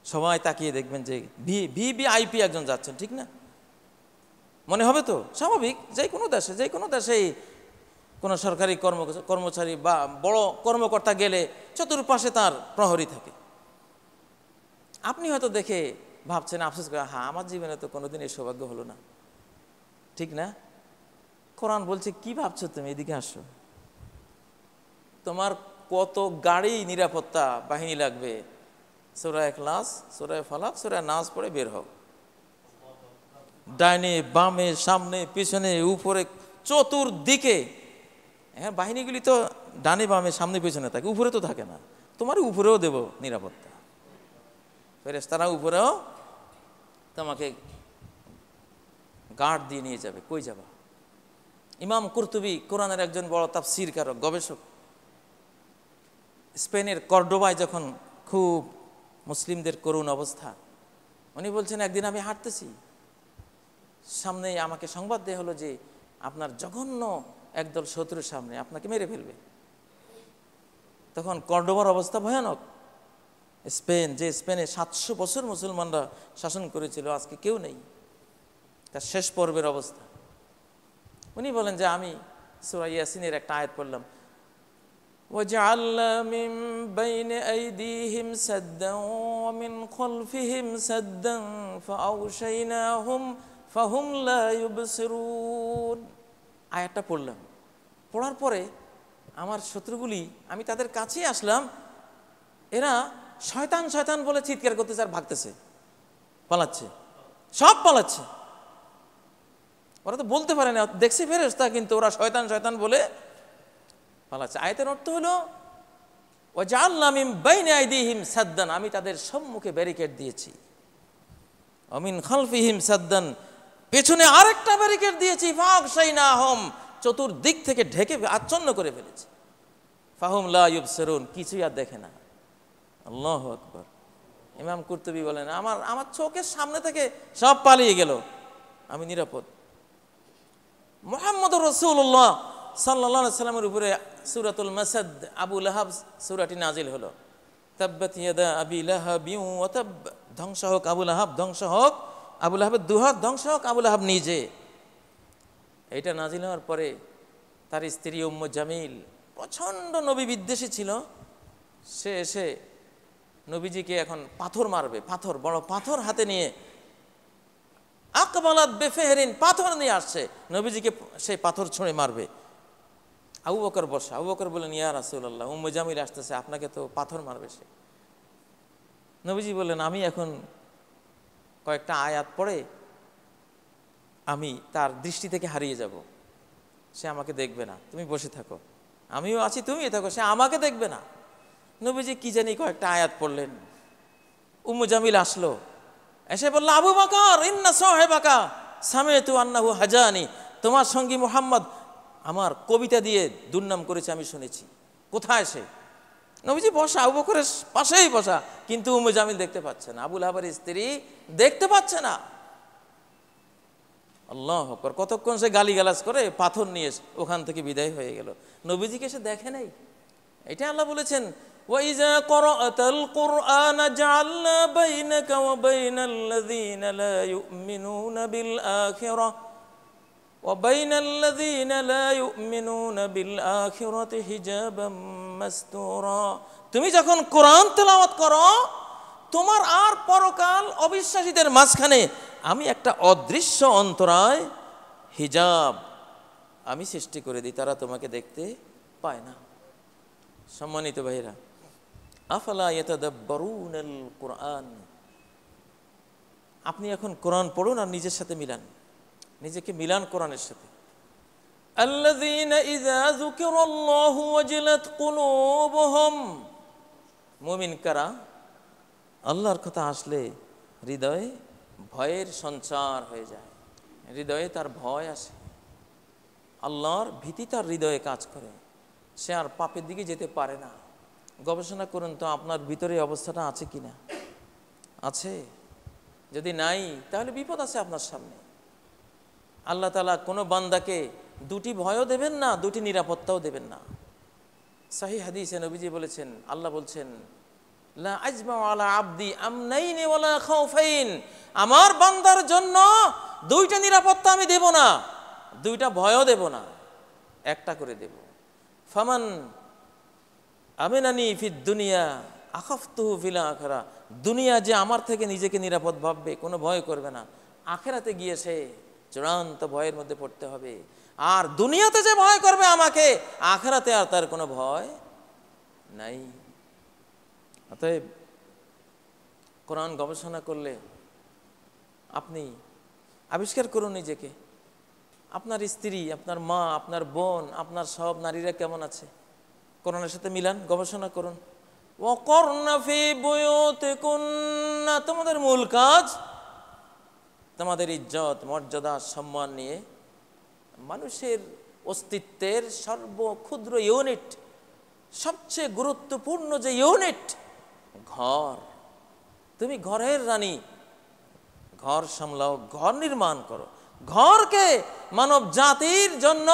সবাই তাকিয়ে দেখবেন যে ভিভিআইপি একজন যাচ্ছেন, ঠিক না? মনে হবে তো স্বাভাবিক। যে কোনো দেশেই কোনো সরকারি কর্মচারী বা বড় কর্মকর্তা গেলে চতুর্পাশে তার প্রহরী থাকে। আপনি হয়তো দেখে ভাবছেন, আফসোস করে, হ্যাঁ আমার জীবনে তো কোনোদিন এই সৌভাগ্য হলো না, ঠিক না? কোরআন বলছে কি ভাবছো তুমি, এদিকে আসো, তোমার কত গাড়ি নিরাপত্তা বাহিনী লাগবে, সূরা ইখলাস, সূরা ফালাক, সূরা নাস পড়ে বের হও। ডাইনে বামে, সামনে পিছনে, উপরে, চতুর্দিকে। হ্যাঁ, বাহিনীগুলি তো ডানে বামে সামনে পিছনে থাকে, উপরে তো থাকে না। তোমার উপরেও দেব নিরাপত্তা, ফেরেশতারা উপরেও তোমাকে গার্ড দিয়ে নিয়ে যাবে। কই যাবা? ইমাম কুরতুবী, কোরআনের একজন বড় তাফসীরকারক, গবেষক, স্পেনের কর্ডোবায় যখন খুব মুসলিমদের করুণ অবস্থা, উনি বলছেন একদিন আমি হাঁটতেছি, সামনে আমাকে সংবাদ দেয়া হলো যে আপনার জঘন্য একদল শত্রুর সামনে আপনাকে মেরে ফেলবে। তখন কর্ডোবার অবস্থা ভয়ানক। স্পেন, যে স্পেনে 700 বছর মুসলমানরা শাসন করেছিল, আজকে কেউ নেই, তার শেষ পর্বের অবস্থা। উনি বলেন যে আমি সূরা ইয়াসিনের একটা আয়াত পড়লাম, وَجَعَلْنَا مِنْ بَيْنِ أَيْدِيهِمْ سَدًّا وَمِنْ خَلْفِهِمْ سَدًّا فَأَغْشَيْنَاهُمْ فَهُمْ لَا يُبْصِرُونَ। আয়াতটা পড়লাম, পড়ার পরে আমার শত্রুগুলি, আমি তাদের কাছেই আসলাম, এরা শয়তান শয়তান বলে চিৎকার করতেছে আর ভাগতেছে, পালাচ্ছে, সব পালাচ্ছে। ওরা তো বলতে পারে না, দেখছে ফেরেশতা, কিন্তু ওরা শয়তান শয়তান বলে পালাচ্ছে। আয়াতের অর্থ হলো ওয়াজআলনা মিন বাইনি আইদিহিম সাদ্দান, আমি তাদের সম্মুখে ব্যারিকেড দিয়েছি, ওয়া মিন খালফিহিম সাদ্দান, পেছনে আরেকটা ব্যারিকেড দিয়েছি, ফাগশাইনাহুম, চতুর্দিক থেকে ঢেকে আচ্ছন্ন করে ফেলেছি, ফাহুম লা ইউবসিরুন, কিছুই আর দেখে না। আল্লাহু আকবার। ইমাম কুরতুবী বলেন আমার চোখের সামনে থেকে সব পালিয়ে গেল, আমি নিরাপদ। মুহাম্মদুর রাসূলুল্লাহ সাল্লাল্লাহু আলাইহি সাল্লামের উপরে সূরাতুল মাসাদ, আবু লাহাব সূরাটি নাজিল হলো। তাব্বাত ইয়াদা আবি লাহাবিন ওয়া তাব, ধ্বংস হোক আবু লাহাব, ধ্বংস হোক আবু লাহাবের দুহাত, ধ্বংস হোক আবু লাহাব নিজে। এইটা নাজিল হওয়ার পরে তার স্ত্রী উম্মু জামিল প্রচণ্ড নবী বিদ্বেষী ছিল, সে এসে নবীজিকে এখন পাথর মারবে, পাথর, বড় পাথর হাতে নিয়ে আকবালাত বেফেহরিন, পাথর নিয়ে আসছে, নবীজিকে সেই পাথর ছুঁড়ে মারবে। আবু বকর বসা, আবু বকর বলেন, ইয়া রাসূলুল্লাহ, উম্মে জামিল আসতেছে, আপনাকে তো পাথর মারবে সে। নবীজি বললেন, আমি এখন কয়েকটা আয়াত পড়ে আমি তার দৃষ্টি থেকে হারিয়ে যাব, সে আমাকে দেখবে না, তুমি বসে থাকো, আমিও আছি, তুমিও থাকো, সে আমাকে দেখবে না। নবীজি কি জানি কয়েকটা আয়াত পড়লেন। উম্মে জামিল আসলো, এসে বলল, আবু বকর, ইন্না সাহেবাকা সামিআতু আন্নাহু হাজানি, তোমার সঙ্গী মুহাম্মদ আমার কবিতা দিয়ে দুর্নাম করেছে, আমি শুনেছি। কোথায় সে? নবীজি বসা, আবু বকরের পাশেই বসা, কিন্তু উম্মে জামিল দেখতে পাচ্ছে না, আবুল আহাবের স্ত্রী দেখতে পাচ্ছে না। আল্লাহু আকবার, কতক্ষণ সে গালিগালাজ করে পাথর নিয়ে ওখান থেকে বিদায় হয়ে গেল। নবীজিকে সে দেখে নাই। এটা আল্লাহ বলেছেন, ওয়াইজা ক্বরাআতাল কুরআন জাআলনা বাইনাকা ওয়া বাইনাল্লাযীনা লা ইউমিনুনা বিল আখিরাহ ওয়া বাইনাল্লাযীনা লা ইউমিনুনা বিল আখিরাতি হিজাবাম মাসতুরা। তুমি যখন কোরআন তেলাওয়াত করো, তোমার আর পরকাল অবিশ্বাসীদের মাঝখানে আমি একটা অদৃশ্য অন্তরায়, হিজাব আমি সৃষ্টি করে দিই, তারা তোমাকে দেখতে পায় না। সম্মানিত ভাইরা, আফালা ইয়াতাদাব্বারুনাল কুরআন, আপনি এখন কোরআন পড়ুন আর নিজের সাথে মিলান, নিজেকে মিলান কোরআনের সাথে। আল্লাযীনা ইযা যুকিরাল্লাহু ওয়াজিলাত কুলুবুহুম, মুমিন কারা? আল্লাহর কথা আসলে হৃদয়ে ভয়ের সঞ্চার হয়ে যায়, হৃদয়ে তার ভয় আসে, আল্লাহর ভীতি তার হৃদয়ে কাজ করে, সে আর পাপের দিকে যেতে পারে না। গবেষণা করুন তো আপনার ভিতরে অবস্থাটা আছে কি না। আছে? যদি নাই, তাহলে বিপদ আছে আপনার সামনে। আল্লাহ তাআলা কোনো বান্দাকে দুটি ভয়ও দেবেন না, দুটি নিরাপত্তাও দেবেন না। সহিহ হাদিসে নবীজি বলেছেন, আল্লাহ বলছেন, লা আজমা আলা আবদি আমনাইনি ওয়ালা খাউফাইন, আমার বান্দার জন্য দুইটা নিরাপত্তা আমি দেব না, দুইটা ভয়ও দেব না, একটা করে দেব। ফামান আমিনানি ফিদ দুনিয়া আখাফতুহু ফিল আখিরা, দুনিয়া যে আমার থেকে নিজেকে নিরাপদ ভাববে, কোনো ভয় করবে না, আখিরাতে গিয়ে সে চূড়ান্ত ভয়ের মধ্যে পড়তে হবে। আর দুনিয়াতে যে ভয় করবে আমাকে, আখিরাতে আর তার কোনো ভয় নাই। অতএব কোরআন গবেষণা করলে আপনি আবিষ্কার করুন নিজেকে, আপনার স্ত্রী, আপনার মা, আপনার বোন, আপনার সব নারীরা কেমন আছে, কোরআনের সাথে মিলান, গবেষণা করুন। ওয়াকরনা ফি বুয়ুতিকুন্না, তোমাদের মূল কাজ তোমাদের ইজ্জত মর্যাদা সম্মান নিয়ে, মানুষের অস্তিত্বের সর্বক্ষুদ্র ইউনিট, সবচেয়ে গুরুত্বপূর্ণ যে ইউনিট ঘর, তুমি ঘরের রানী, ঘর সামলাও, ঘর নির্মাণ করো, ঘরকে মানব জাতির জন্য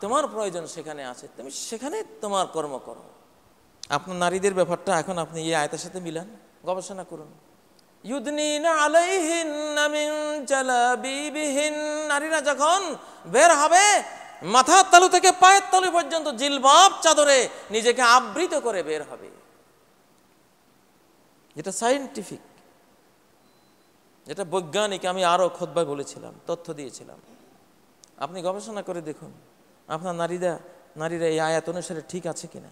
তোমার প্রয়োজন সেখানে আছে, তুমি সেখানে তোমার কর্ম করো। আপনার নারীদের ব্যাপারটা এখন আপনি এই আয়াতের সাথে মিলান, গবেষণা করুন। ইউদনিনা আলাইহিন্না মিন জালাবিবিহিন, নারীরা যখন বের হবে মাথার তালু থেকে পায়ের তালু পর্যন্ত জিলবাব চাদরে নিজেকে আবৃত করে বের হবে। যেটা সায়েন্টিফিক, যেটা বৈজ্ঞানিক, আমি আরো খুতবায় বলেছিলাম, তথ্য দিয়েছিলাম। আপনি গবেষণা করে দেখুন আপনার নারীরা এই আয়াত অনুসারে ঠিক আছে কিনা।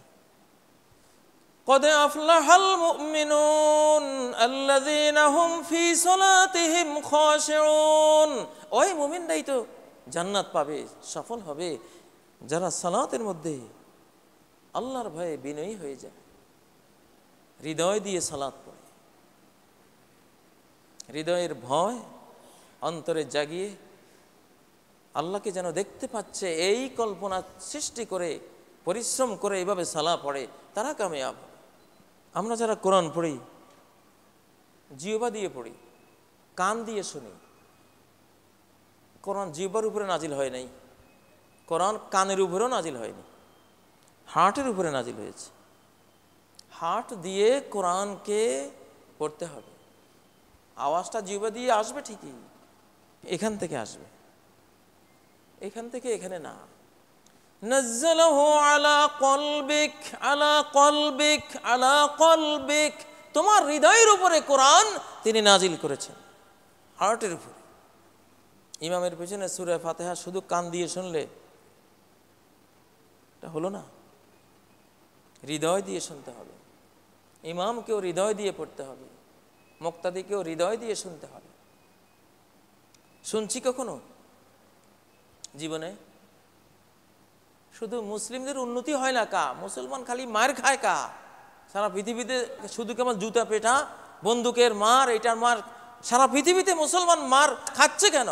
قد أفلح المؤمنون الذين هم في صلاتهم خاشعون, ওই মুমিনরাই তো জান্নাত পাবে, সফল হবে যারা সালাতের মধ্যে আল্লাহর ভয়ে বিনয়ী হয়ে যায়, হৃদয় দিয়ে সালাত পড়ে, হৃদয়ের ভয় অন্তরে জাগিয়ে আল্লাহকে যেন দেখতে পাচ্ছে এই কল্পনা সৃষ্টি করে পরিশ্রম করে এইভাবে সালাত পড়ে, তারা কামিয়াব। আমরা যারা কোরআন পড়ি, জিহ্বা দিয়ে পড়ি, কান দিয়ে শুনি, কোরআন জিহ্বার উপরে নাজিল হয় নাই, কোরআন কানের উপরেও নাজিল হয়নি, হার্টের উপরে নাজিল হয়েছে। হার্ট দিয়ে কোরআনকে পড়তে হবে, আওয়াজটা জিহ্বা দিয়ে আসবে ঠিকই, এখান থেকে আসবে, এখান থেকে এখানে না। নাজ্জালাহু আলা কলবিক আলা কলবিক আলা কলবিক, তোমার হৃদয়ের উপরে কোরআন তিনি নাজিল করেছেন, হার্টের উপরে। ইমামের পেছনে সূরা ফাতিহা শুধু কান দিয়ে শুনলে এটা হলো না, হৃদয় দিয়ে শুনতে হবে। ইমামকেও হৃদয় দিয়ে পড়তে হবে, মুক্তাদিকেও হৃদয় দিয়ে শুনতে হবে। শুনছি কখনো জীবনে? শুধু মুসলিমদের উন্নতি হয় না কা, মুসলমান খালি মার খায় কা। সারা পৃথিবীতে শুধু কেমন জুতা পেটা, বন্দুকের মার, এটার মার, সারা পৃথিবীতে মুসলমান মার খাচ্ছে কেন?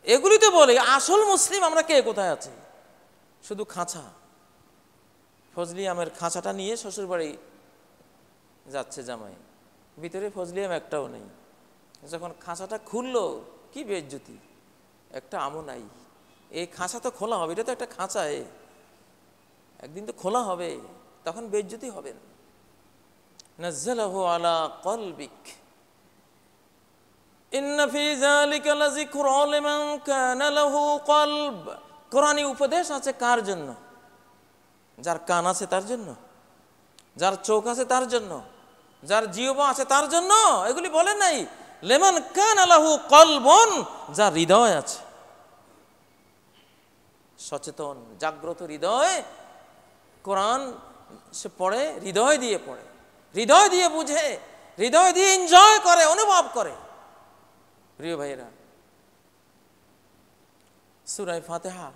এগুলি তো বলে আসল মুসলিম আমরা কে কোথায় আছি? শুধু খাঁচা, ফজলি আমের খাঁচাটা নিয়ে শ্বশুর বাড়ি যাচ্ছে জামাই, ভিতরে ফজলি আম একটাও নেই। যখন খাঁচাটা খুললো কি বেজ্জতি, একটা আমও নাই। এই খাঁচা তো খোলা হবে, এটা তো একটা খাঁচা, একদিন তো খোলা হবে, তখন বেজ্জতি হবেন। নাজ্জালাহু আলা কলবিক ইন্না ফি যালিকা লাযিকরা লিমান কানা লাহু কলব। কোরআনী উপদেশ আছে কার জন্য? যার কান আছে তার জন্য, যার চোখ আছে তার জন্য, যার জিহ্বা আছে তার জন্য। এগুলি বলেন নাই লিমান কানা লাহু কলবুন, যার হৃদয় আছে, সচেতন জাগ্রত হৃদয়। কোরআন সে পড়ে, হৃদয় দিয়ে পড়ে, হৃদয় দিয়ে বুঝে, হৃদয় দিয়ে এনজয় করে, অনুভব করে। প্রিয় ভাইয়েরা, সূরা ফাতিহা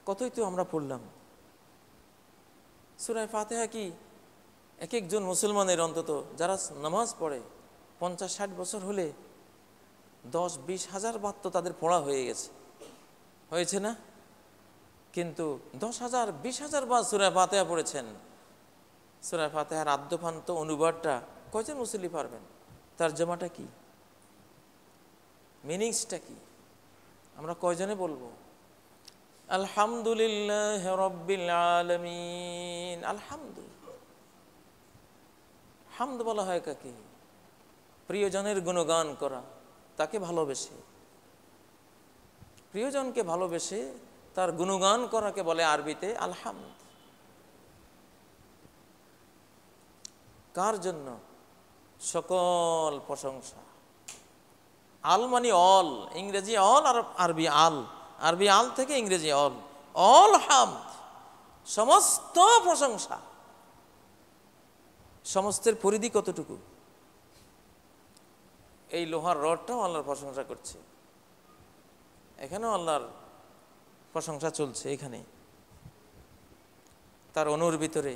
কতই তো আমরা পড়লাম। সূরা ফাতিহা কি এক একজন মুসলমানের অন্তত যারা নামাজ পড়ে 50-60 বছর হলে 10-20 হাজার বার তো তাদের পড়া হয়ে গেছে, হয়েছে না? কিন্তু 10,000-20,000 বার সূরা ফাতিহা পড়েছেন। সূরা ফাতিহার আদ্যপান্ত অনুবাদটা কয়জন মুসল্লি পারবেন? তার জমাটা কি, মিনিংসটা কি, আমরা কয়জনে বলবো? আলহামদুলিল্লাহ রাব্বিল আলামিন। আলহামদুলিল্লাহ, হামদ বলা হয় কাকে? প্রিয়জনের গুণগান করা, তাকে ভালোবেসে, প্রিয়জনকে ভালোবেসে তার গুণগান করাকে বলে আরবিতে আলহামদ। কার জন্য? সকল প্রশংসা। আল মানে অল, ইংরেজি অল আর আরবি আল, আরবি আল থেকে ইংরেজি অল, অল হামদ, সমস্ত প্রশংসা। সমস্তের পরিধি কতটুকু? এই লোহার রডটাও আল্লাহর প্রশংসা করছে, এখানেও আল্লাহর প্রশংসা চলছে। এখানে তার অণুর ভিতরে,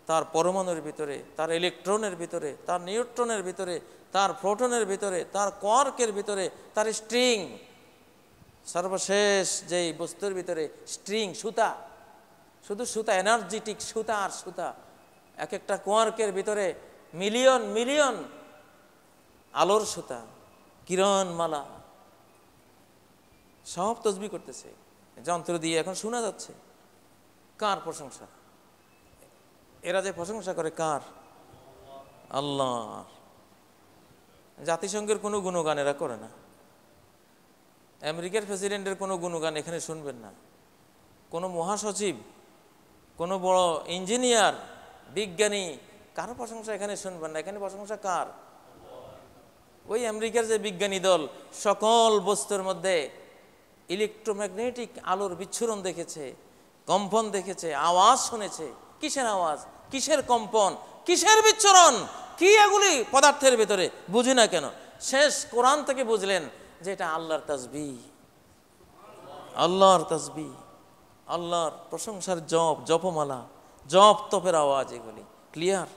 তার পরমাণুর ভিতরে, তার ইলেকট্রনের ভিতরে, তার নিউট্রনের ভিতরে, তার প্রোটনের ভিতরে, তার কোয়ার্কের ভিতরে, তার স্ট্রিং, সর্বশেষ যেই বস্তুর ভিতরে স্ট্রিং, সুতা, শুধু সুতা, এনার্জেটিক সুতা আর সুতা। এক একটা কোয়ার্কের ভিতরে মিলিয়ন মিলিয়ন আলোর সুতা, কিরণমালা, সব তসবিহ করতেছে যন্ত্র দিয়ে, এখন শোনা যাচ্ছে। কার প্রশংসা? এরা যে প্রশংসা করে কার? আল্লাহর। জাতিসংঘের কোনো গুণগান এরা করে না, আমেরিকার প্রেসিডেন্টের কোনো গুণগান এখানে শুনবেন না, কোনো মহাসচিব, কোনো বড় ইঞ্জিনিয়ার, বিজ্ঞানী, কারো প্রশংসা এখানে শুনবেন না। এখানে প্রশংসা কার? ওই আমেরিকার যে বিজ্ঞানী দল সকল বস্তুর মধ্যে ইলেকট্রোম্যাগনেটিক আলোর বিচ্ছুরণ দেখেছে, কম্পন দেখেছে, আওয়াজ শুনেছে। কিসের আওয়াজ, কিসের কম্পন, কিসের বিচ্ছুরণ, কি এগুলি পদার্থের ভিতরে বুঝি না কেন? শেষ কোরআন থেকে বুঝলেন যে এটা আল্লাহর তাসবিহ, আল্লাহর তাসবিহ, আল্লাহর প্রশংসার জপ, জপমালা, জপ তপের আওয়াজ। এগুলি ক্লিয়ার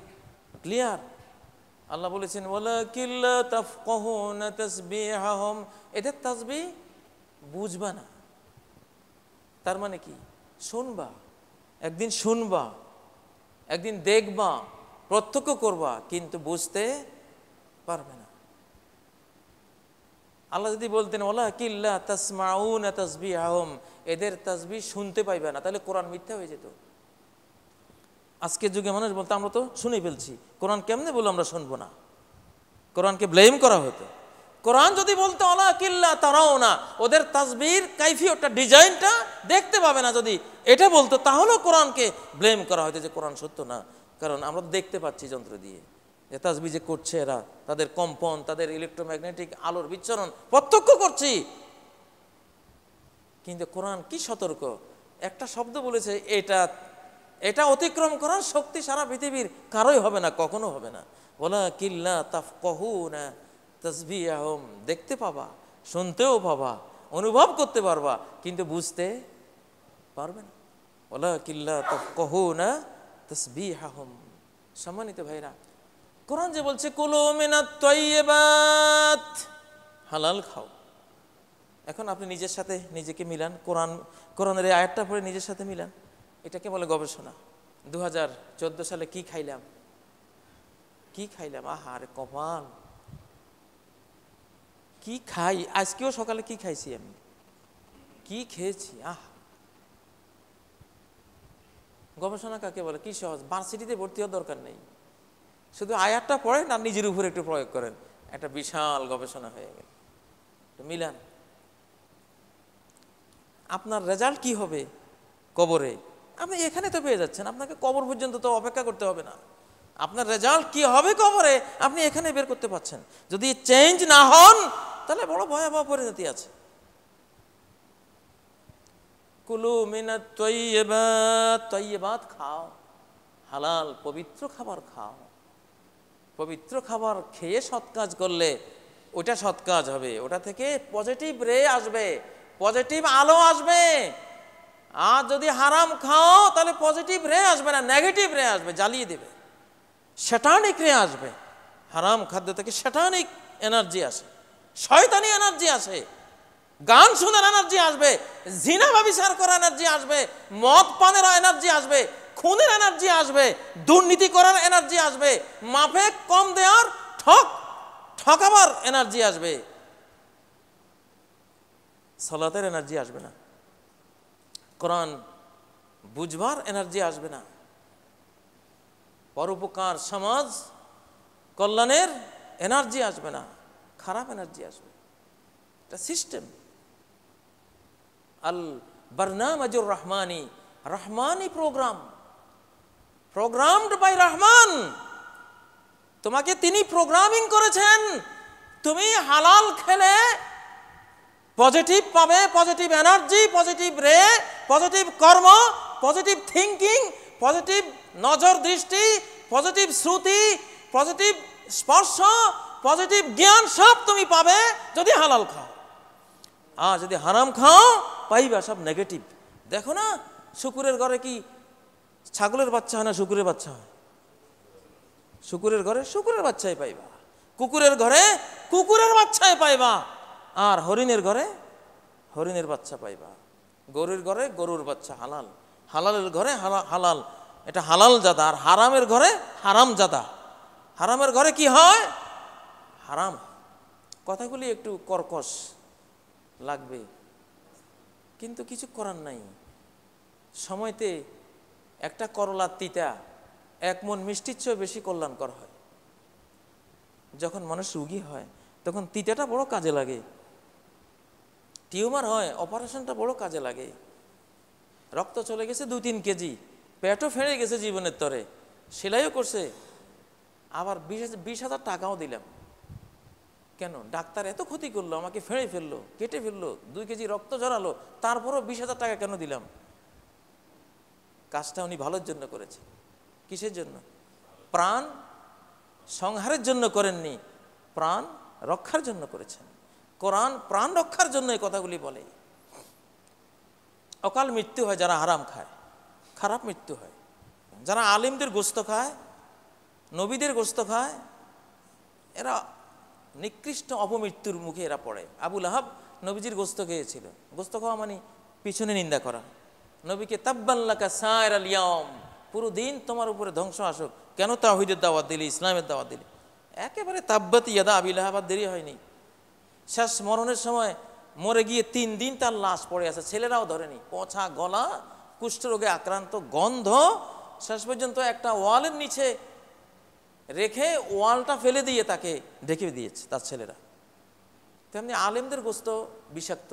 ক্লিয়ার। আল্লাহ বলেছেন ওয়ালাকিন লা তাফকাহুনা তাসবিহাহুম, এদের তাসবিহ বুঝবা না। তার মানে কি? শুনবা, একদিন শুনবা, একদিন দেখবা, প্রত্যক্ষ করবা, কিন্তু বুঝতে পারবে না। আল্লাহ যদি বলতেন ওয়ালাকিন লা তাসমাউনা তাসবিহাহুম, এদের তাসবিহ শুনতে পাইবে না, তাহলে কোরআন মিথ্যা হয়ে যেত। আজকের যুগে মানুষ বলতে আমরা তো শুনে ফেলছি, কোরআন কেমনে বলে আমরা শুনবো না? কোরআনকে ব্লেম করা হতো। কোরআন যদি বলতো ওয়ালাকিন লা তারাউনা, ওদের তাসবিহর কাইফিয়তটা, ডিজাইনটা দেখতে পাবে না, যদি এটা বলতো তাহলেও কোরআনকে ব্লেম করা হতো যে কোরআন সত্য না, কারণ আমরা দেখতে পাচ্ছি যন্ত্র দিয়ে। যে তাসবিহ যে করছে এরা, তাদের কম্পন, তাদের ইলেকট্রোম্যাগনেটিক আলোর বিচ্ছরণ প্রত্যক্ষ করছি। কিন্তু কোরআন কি সতর্ক, একটা শব্দ বলেছে, এটা অতিক্রম করার শক্তি সারা পৃথিবীর কারোই হবে না, কখনো হবে না। ওয়ালাকিন লা তাফকাহুনা তাসবিহাহুম, দেখতে পাবা, শুনতেও পাবা, অনুভব করতে পারবা, কিন্তু বুঝতে পারবে না। ওয়ালাকিন লা তাফকাহুনা তাসবিহাহুম। সম্মানিত ভাইরা, কোরআন যে বলছে কুলু মিনাত তাইয়্যিবাত, হালাল খাও। এখন আপনি নিজের সাথে নিজেকে মিলান, কোরআনের এই আয়াতটা পড়ে নিজের সাথে মিলান। এটাকে বলে গবেষণা। 2014 সালে কি খাইলাম, আহা আরে কপাল, কি খাই, আজকেও সকালে কি খাইছি আমি, কি খেয়েছি, গবেষণা কাকে বলে? কি সহজ, ভার্সিটিতে ভর্তি হওয়ার দরকার নেই, শুধু আয়াতটা পড়েন আর নিজের উপর একটু প্রয়োগ করেন, একটা বিশাল গবেষণা হয়ে গেল। মিলান, আপনার রেজাল্ট কি হবে কবরে, আপনি এখানে তো পেয়ে যাচ্ছেন, আপনাকে কবর পর্যন্ত তো অপেক্ষা করতে হবে না। আপনার রেজাল্ট কি হবে কবরে আপনি এখানে বের করতে পারছেন। যদি চেঞ্জ না হন তাহলে বড় ভয়াবহ পরিণতি আছে। কুলু মিনাত তাইয়্যিবাত, তাইয়্যিবাত খাও, হালাল পবিত্র খাবার খাও। পবিত্র খাবার খেয়ে সৎ কাজ করলে ওটা সৎ কাজ হবে, ওটা থেকে পজিটিভ রে আসবে, পজিটিভ আলো আসবে। আর যদি হারাম খাও তাহলে পজিটিভ রে আসবে না, নেগেটিভ রে আসবে, জ্বালিয়ে দেবে, শয়তানিক রে আসবে। হারাম খাদ্য থেকে শয়তানিক এনার্জি আসে, শয়তানি এনার্জি আসে, গান শোনার এনার্জি আসবে, জিনা ব্যভিচার করার এনার্জি আসবে, মদ পানের এনার্জি আসবে, খুনের এনার্জি আসবে, দুর্নীতি করার এনার্জি আসবে, মাপে কম দেওয়ার ঠকাবার এনার্জি আসবে, সালাতের এনার্জি আসবে না, কোরআন বুঝবার এনার্জি আসবে না, পরোপকার সমাজ কল্যাণের এনার্জি আসবে না, খারাপ এনার্জি আসবে। এটা সিস্টেম। আল বারনামাজুর রহমানি, রহমানি প্রোগ্রাম, প্রোগ্রামড বাই রহমান। তোমাকে তিনি প্রোগ্রামিং করেছেন, তুমি হালাল খেলে পজিটিভ পাবে, positive energy, positive ray, positive কর্ম, পজিটিভ থিঙ্কিং, পজিটিভ নজর দৃষ্টি, পজিটিভ শ্রুতি, পজিটিভ স্পর্শ, পজিটিভ জ্ঞান সব তুমি পাবে যদি হালাল খাও। আর যদি হারাম খাও পাইবা সব নেগেটিভ। দেখো না, শুকুরের ঘরে কি ছাগলের বাচ্চা হয় না শুকুরের বাচ্চা হয়? শুকুরের ঘরে শুকুরের বাচ্চাই পাইবা, কুকুরের ঘরে কুকুরের বাচ্চাই পাইবা, আর হরিণের ঘরে হরিণের বাচ্চা পাইবা, গরুর ঘরে গরুর বাচ্চা হালাল, হালালের ঘরে হালাল, এটা হালাল জাদা, আর হারামের ঘরে হারাম জাদা। হারামের ঘরে কি হয়? হারাম। কথাগুলি একটু কর্কশ লাগবে, কিন্তু কিছু করার নাই। সময়তে একটা করলার তিতা 1 মণ মিষ্টির চেয়ে বেশি কল্যাণকর হয়। যখন মানুষ রোগী হয় তখন তিতাটা বড় কাজে লাগে, টিউমার হয় অপারেশনটা বড় কাজে লাগে, রক্ত চলে গেছে 2-3 কেজি, পেটও ফেড়ে গেছে জীবনের তরে, সেলাইও করছে, আবার 20,000 টাকাও দিলাম। কেন? ডাক্তার এত ক্ষতি করলো, আমাকে ফেড়ে ফেললো, কেটে ফেললো, 2 কেজি রক্ত ঝরালো, তারপরও 20,000 টাকা কেন দিলাম? কাজটা উনি ভালোর জন্য করেছে। কিসের জন্য? প্রাণ সংহারের জন্য করেননি, প্রাণ রক্ষার জন্য করেছেন। কোরআন প্রাণ রক্ষার জন্য এই কথাগুলি বলে। অকাল মৃত্যু হয় যারা হারাম খায়, খারাপ মৃত্যু হয়। যারা আলিমদের গোস্ত খায়, নবীদের গোস্ত খায়, এরা নিকৃষ্ট অপমৃত্যুর মুখে এরা পড়ে। আবু লাহাব নবীজির গোস্ত খেয়েছিল। গোস্ত খাওয়া মানে পিছনে নিন্দা করা। নবীকে তাব্বাল্লাকা সায়রাল ইয়াউম, পুরো দিন তোমার উপরে ধ্বংস আসুক, কেন তাওহীদের দাওয়াত দিলি, ইসলামের দাওয়াত দিলি? একেবারে তাব্বাত ইয়াদা আবি লাহাব, দেরি হয়নি। শেষ মরণের সময় মরে গিয়ে 3 দিন তার লাশ পড়ে আছে, ছেলেরাও ধরেনি, পচা গলা, কুষ্ঠরোগে আক্রান্ত, গন্ধ, শেষ পর্যন্ত একটা ওয়ালের নিচে রেখে ওয়ালটা ফেলে দিয়ে তাকে ঢেকে দিয়েছে তার ছেলেরা। তেমনি আলেমদের গোস্ত বিষাক্ত।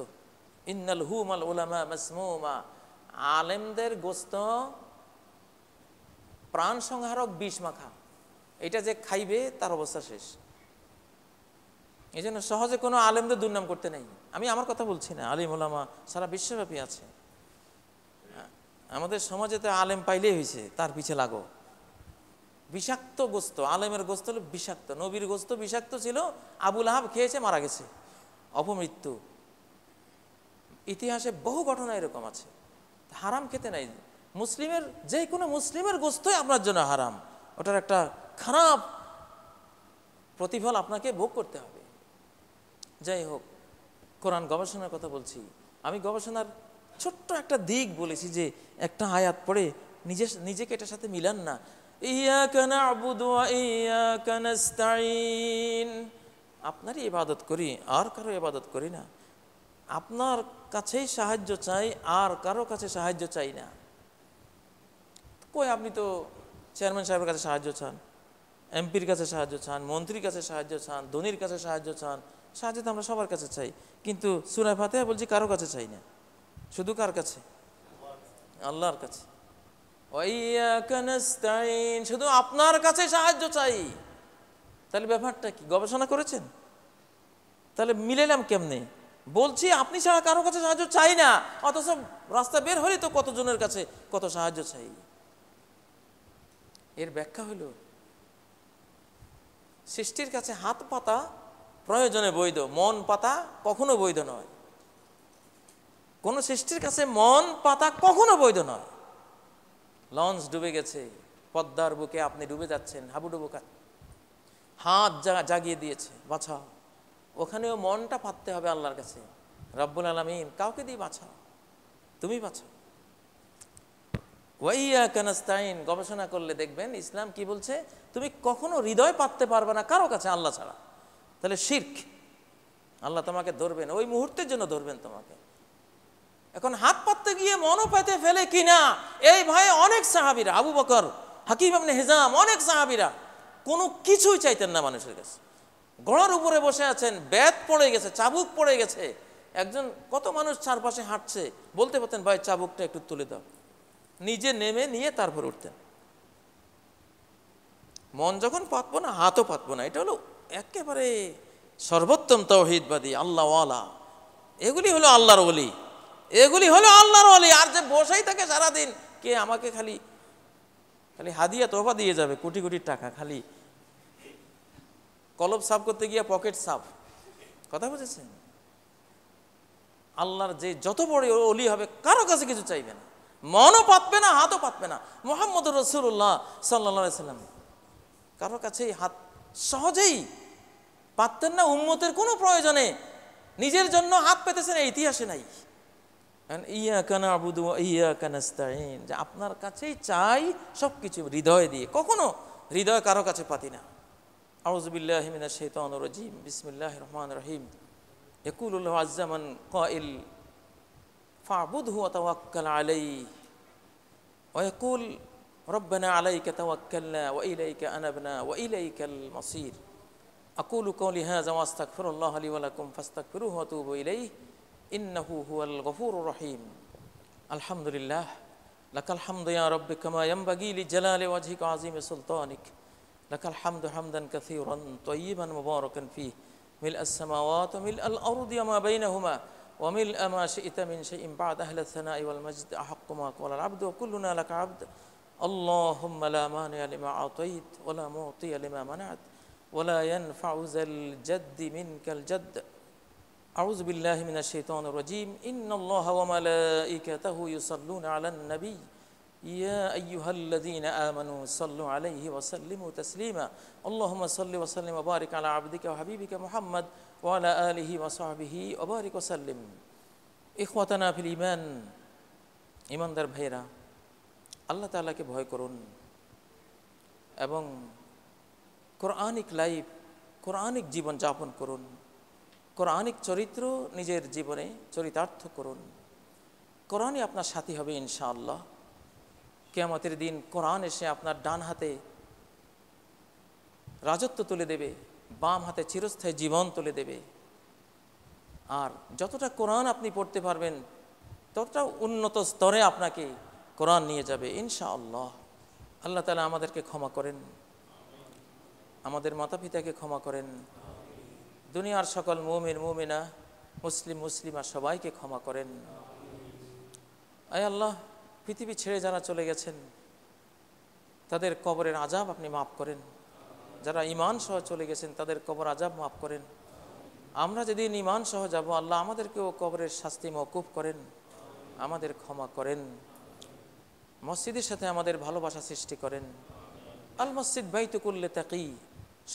ইন্নাল হুমাল উলামা মাসমুমা, আলেমদের গোস্ত প্রাণ সংহারক, বিষ মাখা। এটা যে খাইবে তার অবস্থা শেষ। এই জন্য সহজে কোনো আলেমদের দুর্নাম করতে নেই। আমি আমার কথা বলছি না, আলিম ওলামা সারা বিশ্বব্যাপী আছে। আমাদের সমাজে তো আলেম পাইলেই হয়েছে, তার পিছে লাগো। বিষাক্ত গোস্ত, আলেমের গোস্ত হলো বিষাক্ত। নবীর গোস্ত বিষাক্ত ছিল, আবুল আহাব খেয়েছে, মারা গেছে, অপমৃত্যু। ইতিহাসে বহু ঘটনা এরকম আছে। হারাম খেতে নাই। মুসলিমের যে কোনো মুসলিমের গোস্তই আপনার জন্য হারাম, ওটার একটা খারাপ প্রতিফল আপনাকে ভোগ করতে হবে। যাই হোক, কোরআন গবেষণার কথা বলছি। আমি গবেষণার ছোট্ট একটা দিক বলেছি যে একটা আয়াত পড়ে নিজেকে এটার সাথে মিলান না। ইয়াকা না'বুদু ওয়া ইয়াকা নাস্তাঈন, আপনারই ইবাদত করি, আর কারো ইবাদত করি না। আপনার কাছেই সাহায্য চাই, আর কারো কাছে সাহায্য চাই না। কই, আপনি তো চেয়ারম্যান সাহেবের কাছে সাহায্য চান, এমপির কাছে সাহায্য চান, মন্ত্রীর কাছে সাহায্য চান, ধনীর কাছে সাহায্য চান। সাহায্য তো আমরা সবার কাছে চাই, কিন্তু সূরা ফাতিহা বলছি কারো কাছে চাই না, শুধু কার কাছে? আল্লাহর কাছে। ওয়া ইয়াকা নাস্তাঈন, শুধু আপনার কাছে সাহায্য চাই। তাহলে ব্যাপারটা কি? গবেষণা করেছেন? তাহলে মিলাইলাম কেমনে? বলছি আপনি ছাড়া কারো কাছে সাহায্য চাই না, অথচ রাস্তা বের হলে তো কতজনের কাছে কত সাহায্য চাই। এর ব্যাখ্যা হলো, সৃষ্টির কাছে হাত পাতা প্রয়োজনে বৈধ, মন পাতা কখনো বৈধ নয়। কোন সৃষ্টির কাছে মন পাতা কখনো বৈধ নয়। লঞ্চ ডুবে গেছে, পদ্মার বুকে আপনি ডুবে যাচ্ছেন, হাবুডুবু হাত জাগিয়ে দিয়েছে, বাঁচাও। ওখানেও মনটা পাততে হবে আল্লাহর কাছে। রব্বুল আলামিন কাউকে দিয়ে বাঁচাও, তুমি বাঁচাও। ওয়া ইয়াকা নাস্তাঈন গবেষণা করলে দেখবেন ইসলাম কি বলছে, তুমি কখনো হৃদয় পাততে পারবে না কারো কাছে আল্লাহ ছাড়া। তাহলে শিরক। আল্লাহ তোমাকে ধরবেন, ওই মুহূর্তের জন্য ধরবেন তোমাকে। এখন হাত পাততে গিয়ে মনও পেতে ফেলে কিনা, এই ভয়ে অনেক সাহাবীরা, আবু বকর, হাকিম ইবনে হিজাম, অনেক সাহাবীরা কোনো কিছুই চাইতেন না মানুষের কাছে। ঘোড়ার উপরে বসে আছেন, বেত পড়ে গেছে, চাবুক পড়ে গেছে, একজন, কত মানুষ চারপাশে হাঁটছে, বলতে পারতেন ভাই চাবুকটা একটু তুলে দাও, নিজে নেমে নিয়ে তারপর উঠতেন। মন যখন পাতবো না, হাতও পাতবো না। এটা হলো একেবারে সর্বোত্তম তাওহীদবাদী, আল্লাহওয়ালা। এগুলি হলো আল্লাহর ওলি, এগুলি হলো আল্লাহর ওলি। আর যে বসেই থাকে সারাদিন, কে আমাকে খালি খালি হাদিয়া তোফা দিয়ে যাবে, কোটি কোটি টাকা, খালি কলব সাফ করতে গিয়ে পকেট সাফ। কথা বুঝেছেন? আল্লাহর যে যত বড় ওলি হবে, কারো কাছে কিছু চাইবে না, মনও পাতবে না, হাতও পাতবে না। মুহাম্মদুর রাসূলুল্লাহ সাল্লাল্লাহু আলাইহি সাল্লাম কারো কাছেই হাত সহজেই পাততেন না, উম্মতের কোনো প্রয়োজনে নিজের জন্য হাত পেতেছেন, এই ইতিহাসে নাই। ইয়াকা না'বুদু ওয়া ইয়াকা নাস্তাঈন, যে আপনার কাছেই চাই সবকিছু, হৃদয় দিয়ে। কখনো হৃদয় কারো কাছে পাতি না। আউযু বিল্লাহি মিনাশ শাইতানির রাজীম, বিসমিল্লাহির রহমানির রহিম। ইয়াকুলুল্লাহু আযজা মান কাইল ফা'বুদহু ওয়া তাওয়াক্কাল আলাইহি ওয়া ইয়াকুল রব্বানা আলাইকা তাওয়াক্কালনা ওয়া ইলাইকা আনাবনা ওয়া ইলাইকাল মাসির। আকুলু কওলি হাযা ওয়া আস্তাগফিরুল্লাহ লি ওয়া লাকুম ফাস্তাগফিরুহু ওয়া তুবু ইলাইহি ইন্নাহু হুয়াল গফুরুর রহিম। আলহামদুলিল্লাহ, লাকাল হামদু ইয়া রাব্বি কামা ইয়ানবাগি লিজালালি ওয়াজহিকা ওয়া আযীমি সুলতানিক। লাকাল হামদু হামদান কাসীরান তাইয়িবান মুবারাকান ফীহি মিলআস সামাওয়াতি ওয়া মিলআল আরদি ওয়া মা বাইনাহুমা ওয়া মিলআ মা শি'তা মিন শাইইন বা'দা আহলাস সানাই ওয়াল মাজদি আহাক্কু মা ক্বালা আল আবদু ওয়া কুল্লুনা লাকা আবদ। আল্লাহুম্মা লা মানি'a লিমা আ'তাইত ওয়া লা মু'তিয়া লিমা মানা'ত ওয়া লা ইয়ানফা'ু যাল জাদ্দি মিনকাল জাdd। আউযু বিল্লাহি মিনাশ শাইতানির রাজীম। ইন্নাল্লাহা ওয়া মালাইকাতাহু ইউসাল্লুনা আলান নবী ইয়া আইয়ুহাল্লাযীনা আমানু সাল্লু আলাইহি ওয়া সাল্লিমু তাসলিমা। আল্লাহুম্মা সাল্লি ওয়া সাল্লিম ওয়া বারিক আলা আবদিকা ওয়া হাবিবিকা মুহাম্মদ ওয়া আলা আলিহি ওয়া সাহবিহি ওয়া বারিক ওয়া সাল্লিম। ইখওয়াতানা ফিল ঈমান, ঈমানদার ভাইরা, আল্লাহ তাআলাকে ভয় করুন এবং কোরআনিক লাইফ, কোরআনিক জীবন যাপন করুন। কোরআনিক চরিত্র নিজের জীবনে চরিতার্থ করুন। কোরআনই আপনার সাথী হবে ইনশাআল্লাহ। কিয়ামতের দিন কোরআন এসে আপনার ডান হাতে রাজত্ব তুলে দেবে, বাম হাতে চিরস্থায়ী জীবন তুলে দেবে। আর যতটা কোরআন আপনি পড়তে পারবেন, ততটা উন্নত স্তরে আপনাকে কোরআন নিয়ে যাবে ইনশাআল্লাহ। আল্লাহ তাআলা আমাদেরকে ক্ষমা করেন। আমাদের মাতা পিতাকে ক্ষমা করেন, দুনিয়ার সকল মুমিন মুমিনা মুসলিম মুসলিমা সবাইকে ক্ষমা করেন। আয় আল্লাহ, পৃথিবী ছেড়ে যারা চলে গেছেন তাদের কবরের আযাব আপনি মাফ করেন। যারা ঈমান সহ চলে গেছেন তাদের কবর আযাব মাফ করেন। আমরা যেদিন ঈমান সহ যাব আল্লাহ আমাদেরকেও কবরের শাস্তি মওকুফ করেন, আমাদের ক্ষমা করেন। মসজিদের সাথে আমাদের ভালোবাসা সৃষ্টি করেন। আল মসজিদ বাইতু কুল্লি তাকি,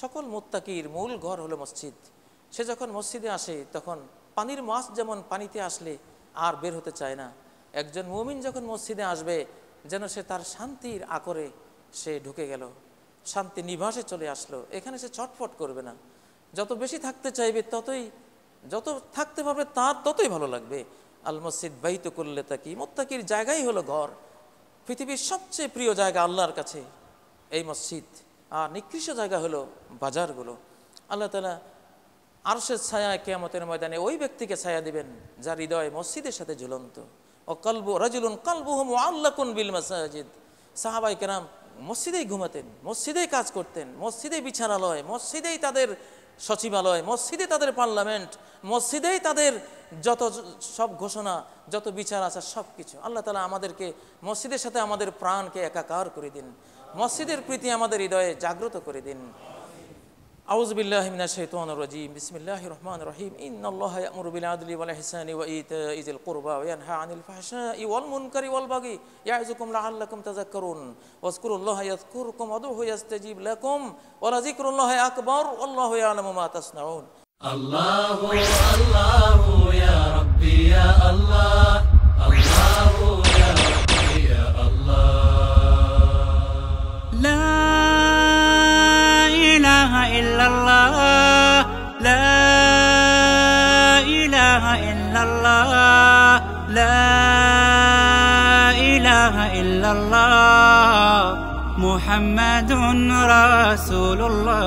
সকল মুত্তাকির মূল ঘর হলো মসজিদ। সে যখন মসজিদে আসে তখন পানির মাছ যেমন পানিতে আসলে আর বের হতে চায় না, একজন মুমিন যখন মসজিদে আসবে যেন সে তার শান্তির আকরে সে ঢুকে গেল, শান্তি নিবাসে চলে আসলো। এখানে সে ছটফট করবে না, যত বেশি থাকতে চাইবে যত থাকতে পারবে তার ততই ভালো লাগবে। আল মসজিদ বাইতু কুল্লি তাকি, মুত্তাকির জায়গাই হলো ঘর। পৃথিবীর সবচেয়ে প্রিয় জায়গা আল্লাহর কাছে এই মসজিদ, আর নিকৃষ্ট জায়গা হলো বাজারগুলো। আল্লাহ তাআলা আরশের ছায়ায় কিয়ামতের ময়দানে ওই ব্যক্তিকে ছায়া দিবেন যার হৃদয় মসজিদের সাথে ঝুলন্ত। ও কলবু রাজুলুন কলবুহু মুআল্লাকুন বিল মাসাজিদ, সাহাবায়ে কেরাম মসজিদেই ঘুমাতেন, মসজিদেই কাজ করতেন, মসজিদেই বিচারালয়, মসজিদেই তাদের সচিবালয়, মসজিদে তাদের পার্লামেন্ট, মসজিদেই তাদের যত সব ঘোষণা, যত বিচার আছে সব কিছু। আল্লাহ তাআলা আমাদেরকে মসজিদের সাথে আমাদের প্রাণকে একাকার করে দিন, মসজিদের প্রীতি আমাদের হৃদয়ে জাগ্রত করে দিন। আউযু বিল্লাহি মিনাশ শাইতানির রাজীম, বিসমিল্লাহির রহমানির রহিম। ইন্নাল্লাহা ইয়া'মুরু বিল আদলি ওয়াল ইহসানি ওয়া ইতাইযিল কুরবা ওয়া ইয়ানহা আনিল ফাহশাই ওয়াল মুনকারি ওয়াল বাগি ইয়া'যুকুম লাআল্লাকুম তাযাক্কারুন ওয়াজকুরুল্লাহা ইয়াযকুরকুম ওয়াদউহু ইয়াস্তাজিব লাকুম ওয়া লাযিকরুল্লাহি আকবার ওয়াল্লাহু ইয়া'লামু মা তাসনাউন। আল্লাহু আল্লাহু ইয়া রাব্বি ইয়া আল্লাহ, আল্লাহু ইয়া রাব্বি ইয়া আল্লাহ। লা ইলাহা ইল্লাল্লাহ, লা ইলাহা ইল্লাল্লাহ, লা ইলাহা ইল্লাল্লাহ, মুহাম্মাদুর রাসূলুল্লাহ।